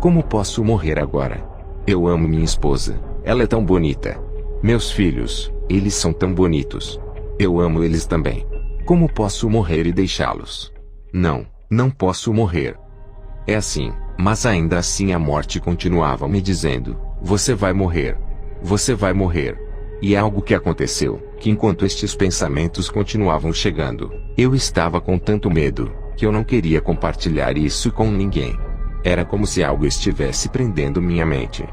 como posso morrer agora? Eu amo minha esposa, ela é tão bonita. Meus filhos, eles são tão bonitos. Eu amo eles também. Como posso morrer e deixá-los? Não, não posso morrer. É assim, mas ainda assim a morte continuava me dizendo: você vai morrer. Você vai morrer. E é algo que aconteceu, que enquanto estes pensamentos continuavam chegando, eu estava com tanto medo, que eu não queria compartilhar isso com ninguém. Era como se algo estivesse prendendo minha mente.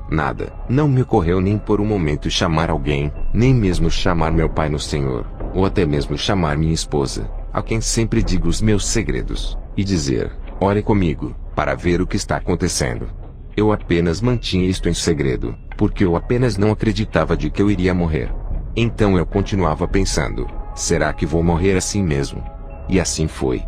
Nada, não me ocorreu nem por um momento chamar alguém, nem mesmo chamar meu Pai no Senhor, ou até mesmo chamar minha esposa, a quem sempre digo os meus segredos, e dizer: ore comigo, para ver o que está acontecendo. Eu apenas mantinha isto em segredo, porque eu apenas não acreditava de que eu iria morrer. Então eu continuava pensando: será que vou morrer assim mesmo? E assim foi.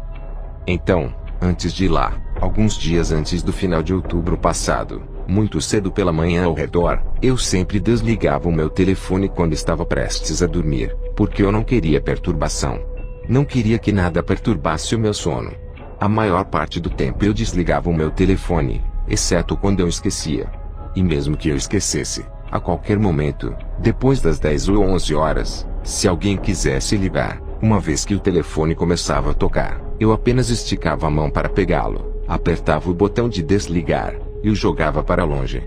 Então, antes de ir lá, alguns dias antes do final de outubro passado, muito cedo pela manhã ao redor, eu sempre desligava o meu telefone quando estava prestes a dormir, porque eu não queria perturbação. Não queria que nada perturbasse o meu sono. A maior parte do tempo eu desligava o meu telefone, exceto quando eu esquecia. E mesmo que eu esquecesse, a qualquer momento, depois das 10 ou 11 horas, se alguém quisesse ligar, uma vez que o telefone começava a tocar, eu apenas esticava a mão para pegá-lo, apertava o botão de desligar, e o jogava para longe.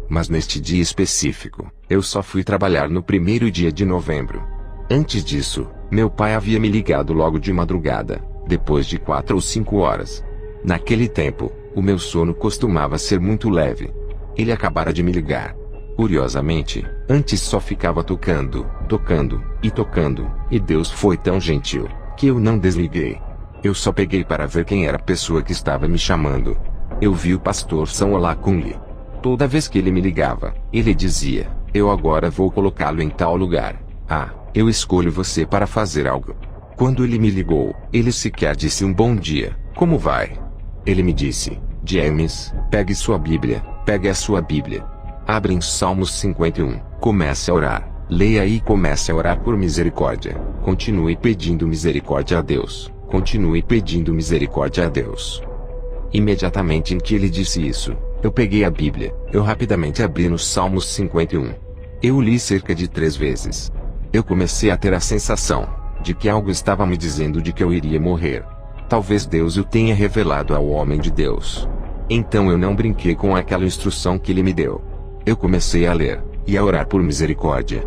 Mas neste dia específico, eu só fui trabalhar no primeiro dia de novembro. Antes disso, meu pai havia me ligado logo de madrugada, depois de 4 ou 5 horas. Naquele tempo, o meu sono costumava ser muito leve. Ele acabara de me ligar. Curiosamente, antes só ficava tocando, e tocando, e Deus foi tão gentil, que eu não desliguei. Eu só peguei para ver quem era a pessoa que estava me chamando. Eu vi o pastor Sam Olakunle. Toda vez que ele me ligava, ele dizia: eu agora vou colocá-lo em tal lugar. Ah, eu escolho você para fazer algo. Quando ele me ligou, ele sequer disse um bom dia, como vai? Ele me disse: James, pegue sua Bíblia, pegue a sua Bíblia. Abra em Salmos 51, comece a orar. Leia e comece a orar por misericórdia. Continue pedindo misericórdia a Deus. Continue pedindo misericórdia a Deus. Imediatamente em que ele disse isso, eu peguei a Bíblia, eu rapidamente abri no Salmos 51. Eu li cerca de 3 vezes. Eu comecei a ter a sensação de que algo estava me dizendo de que eu iria morrer. Talvez Deus o tenha revelado ao homem de Deus. Então eu não brinquei com aquela instrução que ele me deu. Eu comecei a ler e a orar por misericórdia.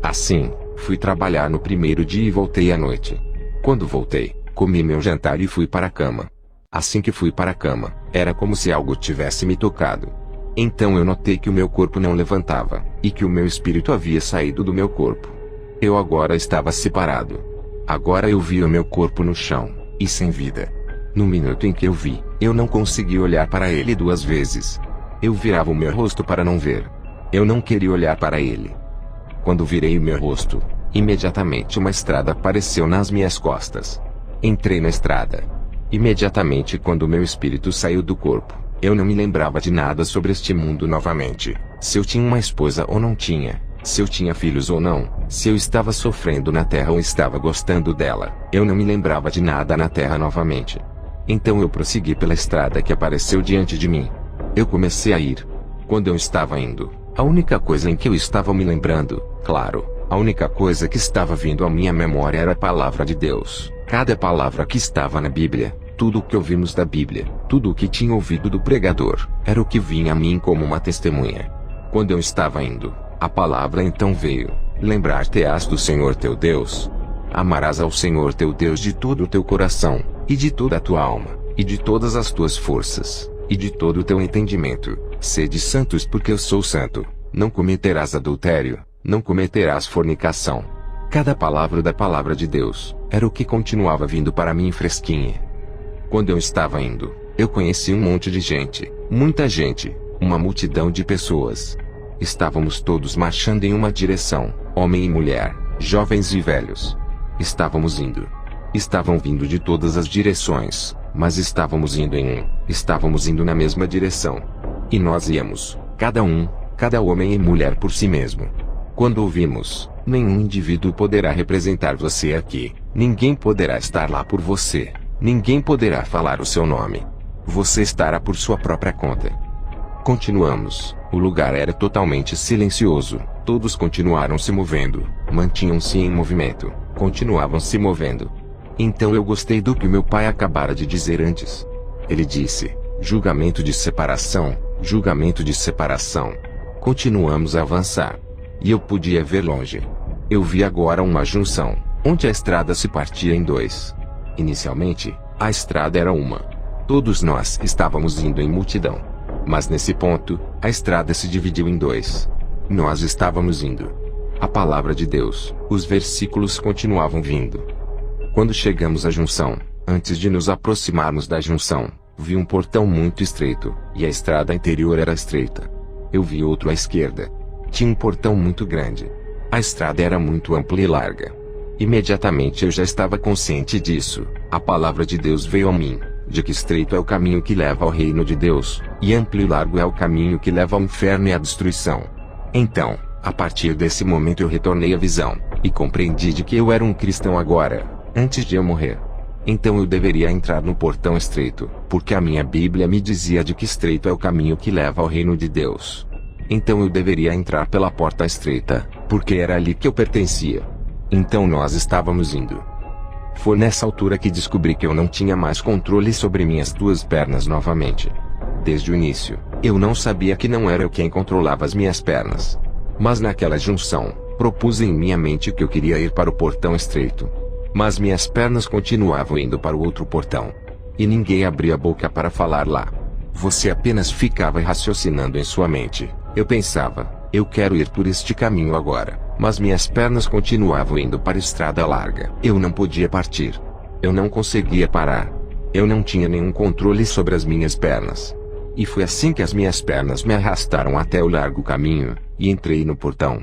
Assim, fui trabalhar no primeiro dia e voltei à noite. Quando voltei, comi meu jantar e fui para a cama. Assim que fui para a cama, era como se algo tivesse me tocado. Então eu notei que o meu corpo não levantava, e que o meu espírito havia saído do meu corpo. Eu agora estava separado. Agora eu via o meu corpo no chão, e sem vida. No minuto em que eu vi, eu não consegui olhar para ele 2 vezes. Eu virava o meu rosto para não ver. Eu não queria olhar para ele. Quando virei o meu rosto, imediatamente uma estrada apareceu nas minhas costas. Entrei na estrada. Imediatamente quando o meu espírito saiu do corpo, eu não me lembrava de nada sobre este mundo novamente. Se eu tinha uma esposa ou não tinha, se eu tinha filhos ou não, se eu estava sofrendo na terra ou estava gostando dela, eu não me lembrava de nada na terra novamente. Então eu prossegui pela estrada que apareceu diante de mim. Eu comecei a ir. Quando eu estava indo, a única coisa em que eu estava me lembrando, claro, a única coisa que estava vindo à minha memória era a palavra de Deus. Cada palavra que estava na Bíblia, tudo o que ouvimos da Bíblia, tudo o que tinha ouvido do pregador, era o que vinha a mim como uma testemunha. Quando eu estava indo, a palavra então veio: lembrar-te-ás do Senhor teu Deus. Amarás ao Senhor teu Deus de todo o teu coração, e de toda a tua alma, e de todas as tuas forças, e de todo o teu entendimento. Sede santos porque eu sou santo. Não cometerás adultério, não cometerás fornicação. Cada palavra da palavra de Deus, era o que continuava vindo para mim fresquinha. Quando eu estava indo, eu conheci um monte de gente, muita gente, uma multidão de pessoas. Estávamos todos marchando em uma direção, homem e mulher, jovens e velhos. Estávamos indo. Estavam vindo de todas as direções, mas estávamos indo estávamos indo na mesma direção. E nós íamos, cada homem e mulher por si mesmo. Quando ouvimos: nenhum indivíduo poderá representar você aqui, ninguém poderá estar lá por você, ninguém poderá falar o seu nome. Você estará por sua própria conta. Continuamos. O lugar era totalmente silencioso. Todos continuaram se movendo, mantinham-se em movimento, continuavam se movendo. Então eu gostei do que meu pai acabara de dizer antes. Ele disse: julgamento de separação, julgamento de separação. Continuamos a avançar. E eu podia ver longe. Eu vi agora uma junção, onde a estrada se partia em 2. Inicialmente, a estrada era uma. Todos nós estávamos indo em multidão. Mas nesse ponto, a estrada se dividiu em 2. Nós estávamos indo. A palavra de Deus, os versículos continuavam vindo. Quando chegamos à junção, antes de nos aproximarmos da junção, vi um portão muito estreito, e a estrada interior era estreita. Eu vi outro à esquerda. Tinha um portão muito grande. A estrada era muito ampla e larga. Imediatamente eu já estava consciente disso. A palavra de Deus veio a mim, de que estreito é o caminho que leva ao reino de Deus, e amplo e largo é o caminho que leva ao inferno e à destruição. Então, a partir desse momento eu retornei à visão, e compreendi de que eu era um cristão agora, antes de eu morrer. Então eu deveria entrar no portão estreito, porque a minha Bíblia me dizia de que estreito é o caminho que leva ao reino de Deus. Então eu deveria entrar pela porta estreita, porque era ali que eu pertencia. Então nós estávamos indo. Foi nessa altura que descobri que eu não tinha mais controle sobre minhas 2 pernas novamente. Desde o início, eu não sabia que não era eu quem controlava as minhas pernas. Mas naquela junção, propus em minha mente que eu queria ir para o portão estreito. Mas minhas pernas continuavam indo para o outro portão. E ninguém abria a boca para falar lá. Você apenas ficava raciocinando em sua mente. Eu pensava: Eu quero ir por este caminho agora, mas minhas pernas continuavam indo para a estrada larga. Eu não podia partir. Eu não conseguia parar. Eu não tinha nenhum controle sobre as minhas pernas. E foi assim que as minhas pernas me arrastaram até o largo caminho, e entrei no portão.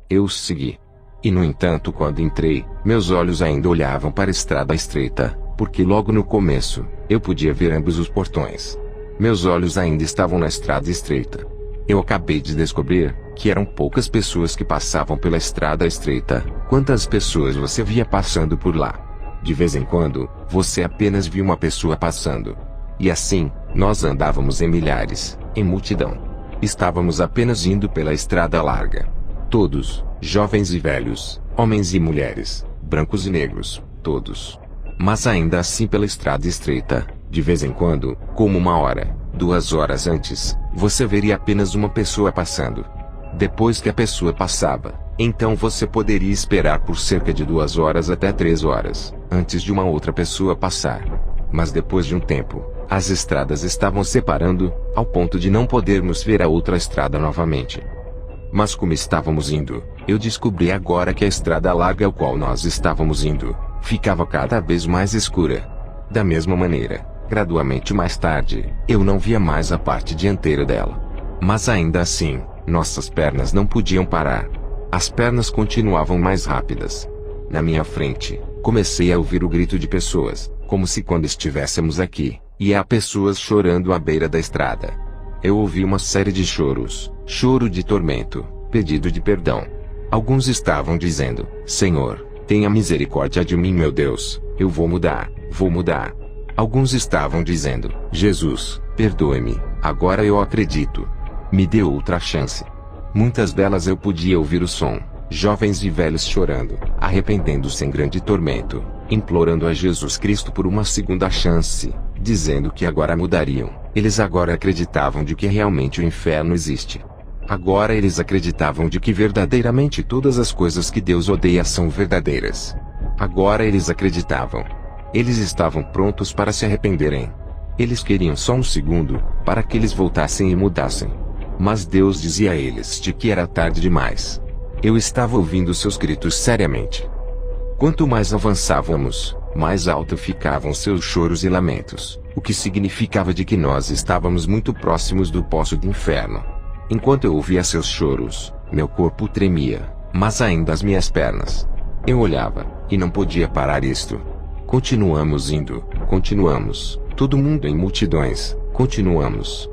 Eu os segui. E no entanto, quando entrei, meus olhos ainda olhavam para a estrada estreita, porque logo no começo, eu podia ver ambos os portões. Meus olhos ainda estavam na estrada estreita. Eu acabei de descobrir que eram poucas pessoas que passavam pela estrada estreita. Quantas pessoas você via passando por lá? De vez em quando, você apenas via uma pessoa passando. E assim, nós andávamos em milhares, em multidão. Estávamos apenas indo pela estrada larga. Todos, jovens e velhos, homens e mulheres, brancos e negros, todos. Mas ainda assim pela estrada estreita, de vez em quando, como 1 hora, 2 horas antes, você veria apenas uma pessoa passando. Depois que a pessoa passava, então você poderia esperar por cerca de 2 horas até 3 horas, antes de uma outra pessoa passar. Mas depois de um tempo, as estradas estavam separando, ao ponto de não podermos ver a outra estrada novamente. Mas como estávamos indo, eu descobri agora que a estrada larga ao qual nós estávamos indo, ficava cada vez mais escura. Da mesma maneira, gradualmente mais tarde, eu não via mais a parte dianteira dela. Mas ainda assim, nossas pernas não podiam parar. As pernas continuavam mais rápidas. Na minha frente, comecei a ouvir o grito de pessoas, como se quando estivéssemos aqui, e há pessoas chorando à beira da estrada. Eu ouvi uma série de choros, choro de tormento, pedido de perdão. Alguns estavam dizendo: Senhor, tenha misericórdia de mim, meu Deus, eu vou mudar, vou mudar. Alguns estavam dizendo: Jesus, perdoe-me, agora eu acredito. Me dê outra chance. Muitas delas eu podia ouvir o som, jovens e velhos chorando, arrependendo-se em grande tormento, implorando a Jesus Cristo por uma segunda chance, dizendo que agora mudariam. Eles agora acreditavam de que realmente o inferno existe. Agora eles acreditavam de que verdadeiramente todas as coisas que Deus odeia são verdadeiras. Agora eles acreditavam. Eles estavam prontos para se arrependerem. Eles queriam só um segundo, para que eles voltassem e mudassem. Mas Deus dizia a eles de que era tarde demais. Eu estava ouvindo seus gritos seriamente. Quanto mais avançávamos, mais alto ficavam seus choros e lamentos, o que significava de que nós estávamos muito próximos do poço do inferno. Enquanto eu ouvia seus choros, meu corpo tremia, mas ainda as minhas pernas. Eu olhava, e não podia parar isto. Continuamos indo, continuamos, todo mundo em multidões, continuamos.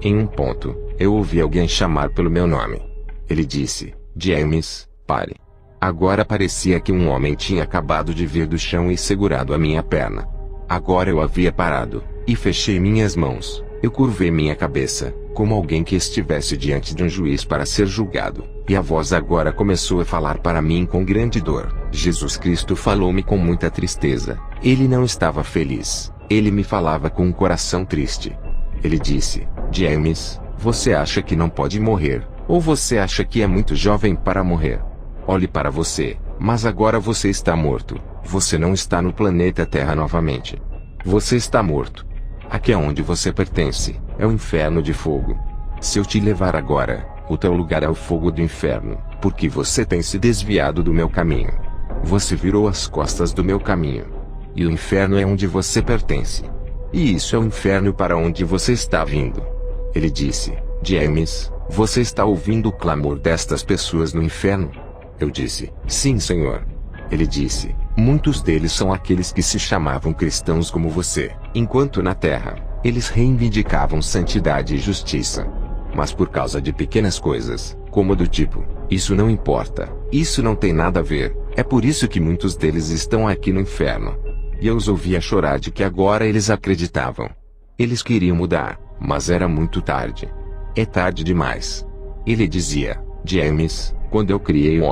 Em um ponto, eu ouvi alguém chamar pelo meu nome. Ele disse: James, pare. Agora parecia que um homem tinha acabado de vir do chão e segurado a minha perna. Agora eu havia parado, e fechei minhas mãos. Eu curvei minha cabeça, como alguém que estivesse diante de um juiz para ser julgado, e a voz agora começou a falar para mim com grande dor. Jesus Cristo falou-me com muita tristeza. Ele não estava feliz. Ele me falava com um coração triste. Ele disse: James, você acha que não pode morrer, ou você acha que é muito jovem para morrer? Olhe para você, mas agora você está morto. Você não está no planeta Terra novamente. Você está morto. Aqui é onde você pertence, é o inferno de fogo. Se eu te levar agora, o teu lugar é o fogo do inferno, porque você tem se desviado do meu caminho. Você virou as costas do meu caminho. E o inferno é onde você pertence. E isso é o inferno para onde você está vindo. Ele disse: James, você está ouvindo o clamor destas pessoas no inferno? Eu disse: sim, Senhor. Ele disse: muitos deles são aqueles que se chamavam cristãos como você, enquanto na terra, eles reivindicavam santidade e justiça. Mas por causa de pequenas coisas, como do tipo: isso não importa, isso não tem nada a ver, é por isso que muitos deles estão aqui no inferno. E eu os ouvia chorar de que agora eles acreditavam. Eles queriam mudar, mas era muito tarde. É tarde demais. Ele dizia: James, quando eu criei o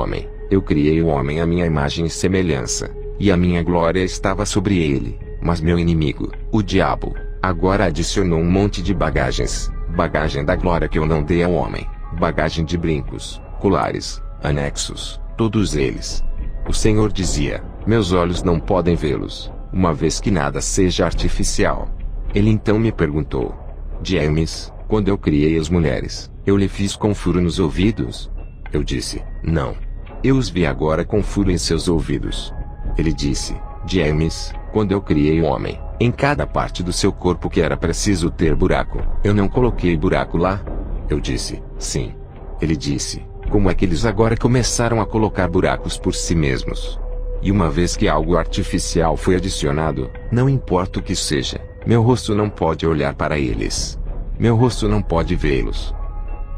homem à minha imagem e semelhança, e a minha glória estava sobre ele, mas meu inimigo, o diabo, agora adicionou um monte de bagagens, bagagem da glória que eu não dei ao homem, bagagem de brincos, colares, anexos, todos eles. O Senhor dizia: meus olhos não podem vê-los, uma vez que nada seja artificial. Ele então me perguntou: James, quando eu criei as mulheres, eu lhe fiz com furo nos ouvidos? Eu disse, não. Eu os vi agora com furo em seus ouvidos. Ele disse, James, quando eu criei o homem, em cada parte do seu corpo que era preciso ter buraco, eu não coloquei buraco lá? Eu disse, sim. Ele disse, como é que eles agora começaram a colocar buracos por si mesmos? E uma vez que algo artificial foi adicionado, não importa o que seja, meu rosto não pode olhar para eles. Meu rosto não pode vê-los.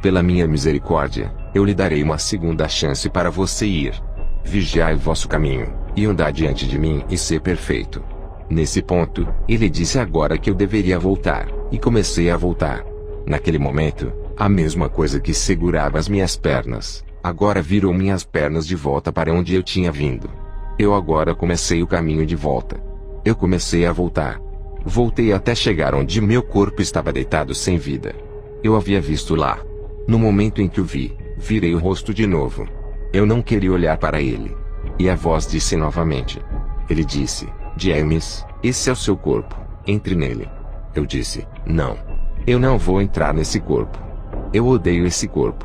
Pela minha misericórdia, eu lhe darei uma segunda chance para você ir. Vigiai vosso caminho, e andar diante de mim e ser perfeito. Nesse ponto, ele disse agora que eu deveria voltar, e comecei a voltar. Naquele momento, a mesma coisa que segurava as minhas pernas, agora virou minhas pernas de volta para onde eu tinha vindo. Eu agora comecei o caminho de volta. Eu comecei a voltar. Voltei até chegar onde meu corpo estava deitado sem vida. Eu havia visto lá. No momento em que o vi, virei o rosto de novo. Eu não queria olhar para ele. E a voz disse novamente. Ele disse, James, esse é o seu corpo, entre nele. Eu disse, não. Eu não vou entrar nesse corpo. Eu odeio esse corpo.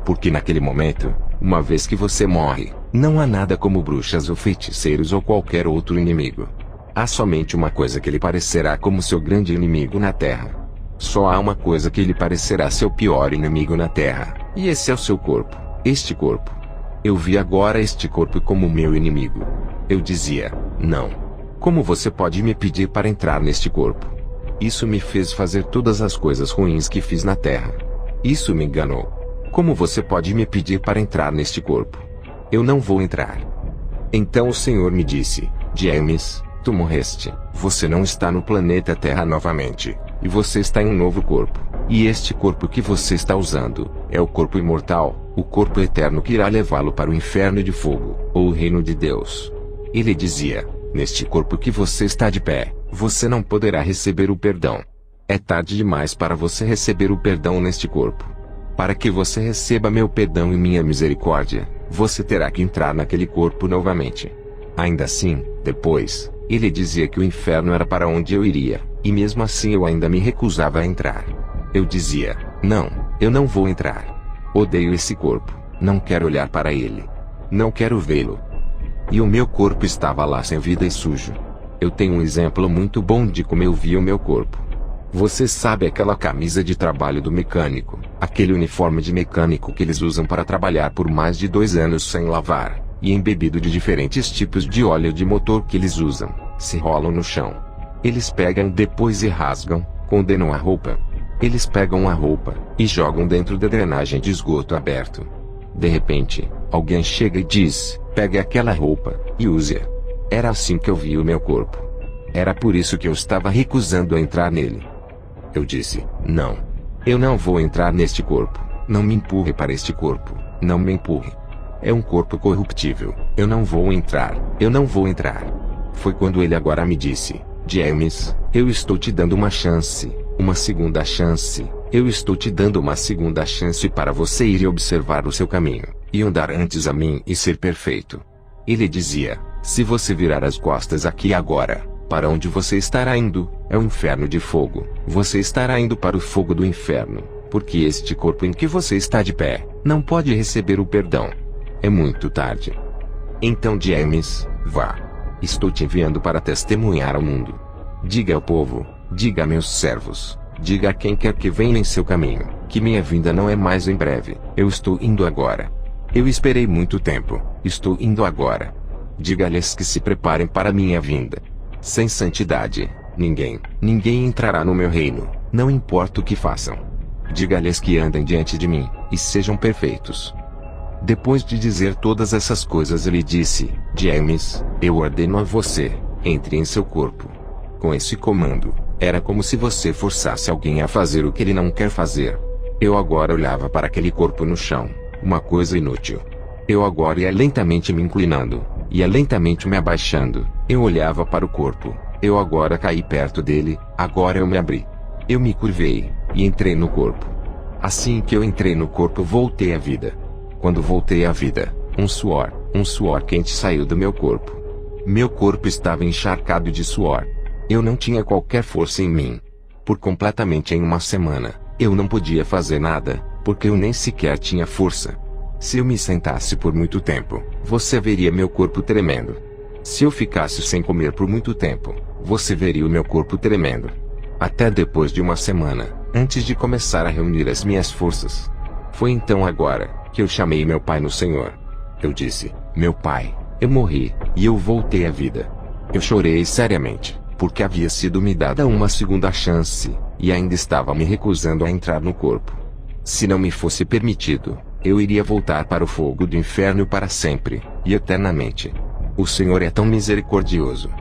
Porque naquele momento, uma vez que você morre, não há nada como bruxas ou feiticeiros ou qualquer outro inimigo. Há somente uma coisa que lhe parecerá como seu grande inimigo na Terra. Só há uma coisa que lhe parecerá seu pior inimigo na Terra, e esse é o seu corpo, este corpo. Eu vi agora este corpo como meu inimigo. Eu dizia, não. Como você pode me pedir para entrar neste corpo? Isso me fez fazer todas as coisas ruins que fiz na Terra. Isso me enganou. Como você pode me pedir para entrar neste corpo? Eu não vou entrar. Então o Senhor me disse, James, tu morreste, você não está no planeta Terra novamente, e você está em um novo corpo, e este corpo que você está usando, é o corpo imortal, o corpo eterno que irá levá-lo para o inferno de fogo, ou o reino de Deus. Ele dizia, neste corpo que você está de pé, você não poderá receber o perdão. É tarde demais para você receber o perdão neste corpo. Para que você receba meu perdão e minha misericórdia, você terá que entrar naquele corpo novamente. Ainda assim, depois, ele dizia que o inferno era para onde eu iria, e mesmo assim eu ainda me recusava a entrar. Eu dizia, não, eu não vou entrar. Odeio esse corpo, não quero olhar para ele. Não quero vê-lo. E o meu corpo estava lá sem vida e sujo. Eu tenho um exemplo muito bom de como eu via o meu corpo. Você sabe aquela camisa de trabalho do mecânico, aquele uniforme de mecânico que eles usam para trabalhar por mais de 2 anos sem lavar, e embebido de diferentes tipos de óleo de motor que eles usam, se rolam no chão. Eles pegam depois e rasgam, condenam a roupa. Eles pegam a roupa, e jogam dentro da drenagem de esgoto aberto. De repente, alguém chega e diz, pegue aquela roupa, e use-a. Era assim que eu via o meu corpo. Era por isso que eu estava recusando a entrar nele. Eu disse, não. Eu não vou entrar neste corpo, não me empurre para este corpo, não me empurre. É um corpo corruptível, eu não vou entrar, eu não vou entrar. Foi quando ele agora me disse, James, eu estou te dando uma chance, uma segunda chance, eu estou te dando uma segunda chance para você ir e observar o seu caminho, e andar antes a mim e ser perfeito. Ele dizia, se você virar as costas aqui agora, para onde você estará indo, é o inferno de fogo, você estará indo para o fogo do inferno, porque este corpo em que você está de pé, não pode receber o perdão. É muito tarde. Então James, vá. Estou te enviando para testemunhar ao mundo. Diga ao povo, diga a meus servos, diga a quem quer que venha em seu caminho, que minha vinda não é mais em breve, eu estou indo agora. Eu esperei muito tempo, estou indo agora. Diga-lhes que se preparem para minha vinda. Sem santidade, ninguém entrará no meu reino, não importa o que façam. Diga-lhes que andem diante de mim, e sejam perfeitos. Depois de dizer todas essas coisas ele disse, James, eu ordeno a você, entre em seu corpo. Com esse comando, era como se você forçasse alguém a fazer o que ele não quer fazer. Eu agora olhava para aquele corpo no chão, uma coisa inútil. Eu agora ia lentamente me inclinando, ia lentamente me abaixando, eu olhava para o corpo, eu agora caí perto dele, agora eu me abri. Eu me curvei, e entrei no corpo. Assim que eu entrei no corpo voltei à vida. Quando voltei à vida, um suor quente saiu do meu corpo. Meu corpo estava encharcado de suor. Eu não tinha qualquer força em mim. Por completamente em uma semana, Eu não podia fazer nada, porque eu nem sequer tinha força. Se eu me sentasse por muito tempo, você veria meu corpo tremendo. Se eu ficasse sem comer por muito tempo, você veria o meu corpo tremendo. Até depois de uma semana, antes de começar a reunir as minhas forças. Foi então agora, que eu chamei meu pai no Senhor. Eu disse, meu pai, eu morri, e eu voltei à vida. Eu chorei seriamente, porque havia sido me dada uma segunda chance, e ainda estava me recusando a entrar no corpo. Se não me fosse permitido, eu iria voltar para o fogo do inferno para sempre, e eternamente. O Senhor é tão misericordioso.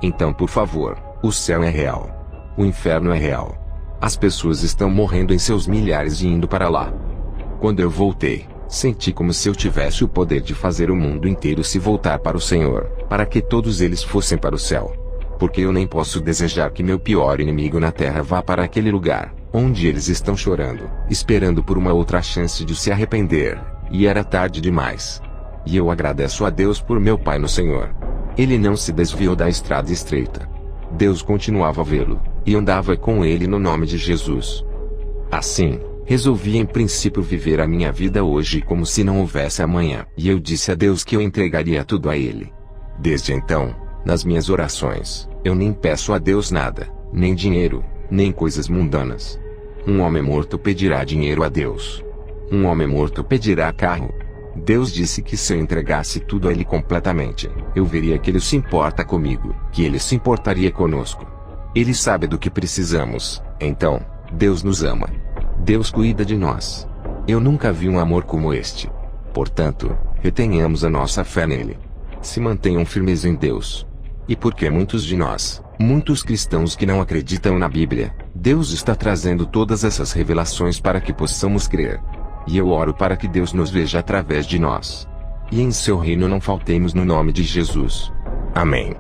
Então, por favor, o céu é real. O inferno é real. As pessoas estão morrendo em seus milhares e indo para lá. Quando eu voltei, senti como se eu tivesse o poder de fazer o mundo inteiro se voltar para o Senhor, para que todos eles fossem para o céu. Porque eu nem posso desejar que meu pior inimigo na terra vá para aquele lugar, onde eles estão chorando, esperando por uma outra chance de se arrepender, e era tarde demais. E eu agradeço a Deus por meu pai no Senhor. Ele não se desviou da estrada estreita. Deus continuava a vê-lo, e andava com ele no nome de Jesus. Assim, resolvi em princípio viver a minha vida hoje como se não houvesse amanhã. E eu disse a Deus que eu entregaria tudo a Ele. Desde então, nas minhas orações, eu nem peço a Deus nada, nem dinheiro, nem coisas mundanas. Um homem morto pedirá dinheiro a Deus. Um homem morto pedirá carro. Deus disse que se eu entregasse tudo a Ele completamente, eu veria que Ele se importa comigo, que Ele se importaria conosco. Ele sabe do que precisamos, então, Deus nos ama. Deus cuida de nós. Eu nunca vi um amor como este. Portanto, retenhamos a nossa fé nele. Se mantenham firmes em Deus. E porque muitos de nós, muitos cristãos que não acreditam na Bíblia, Deus está trazendo todas essas revelações para que possamos crer. E eu oro para que Deus nos veja através de nós. E em seu reino não faltemos no nome de Jesus. Amém.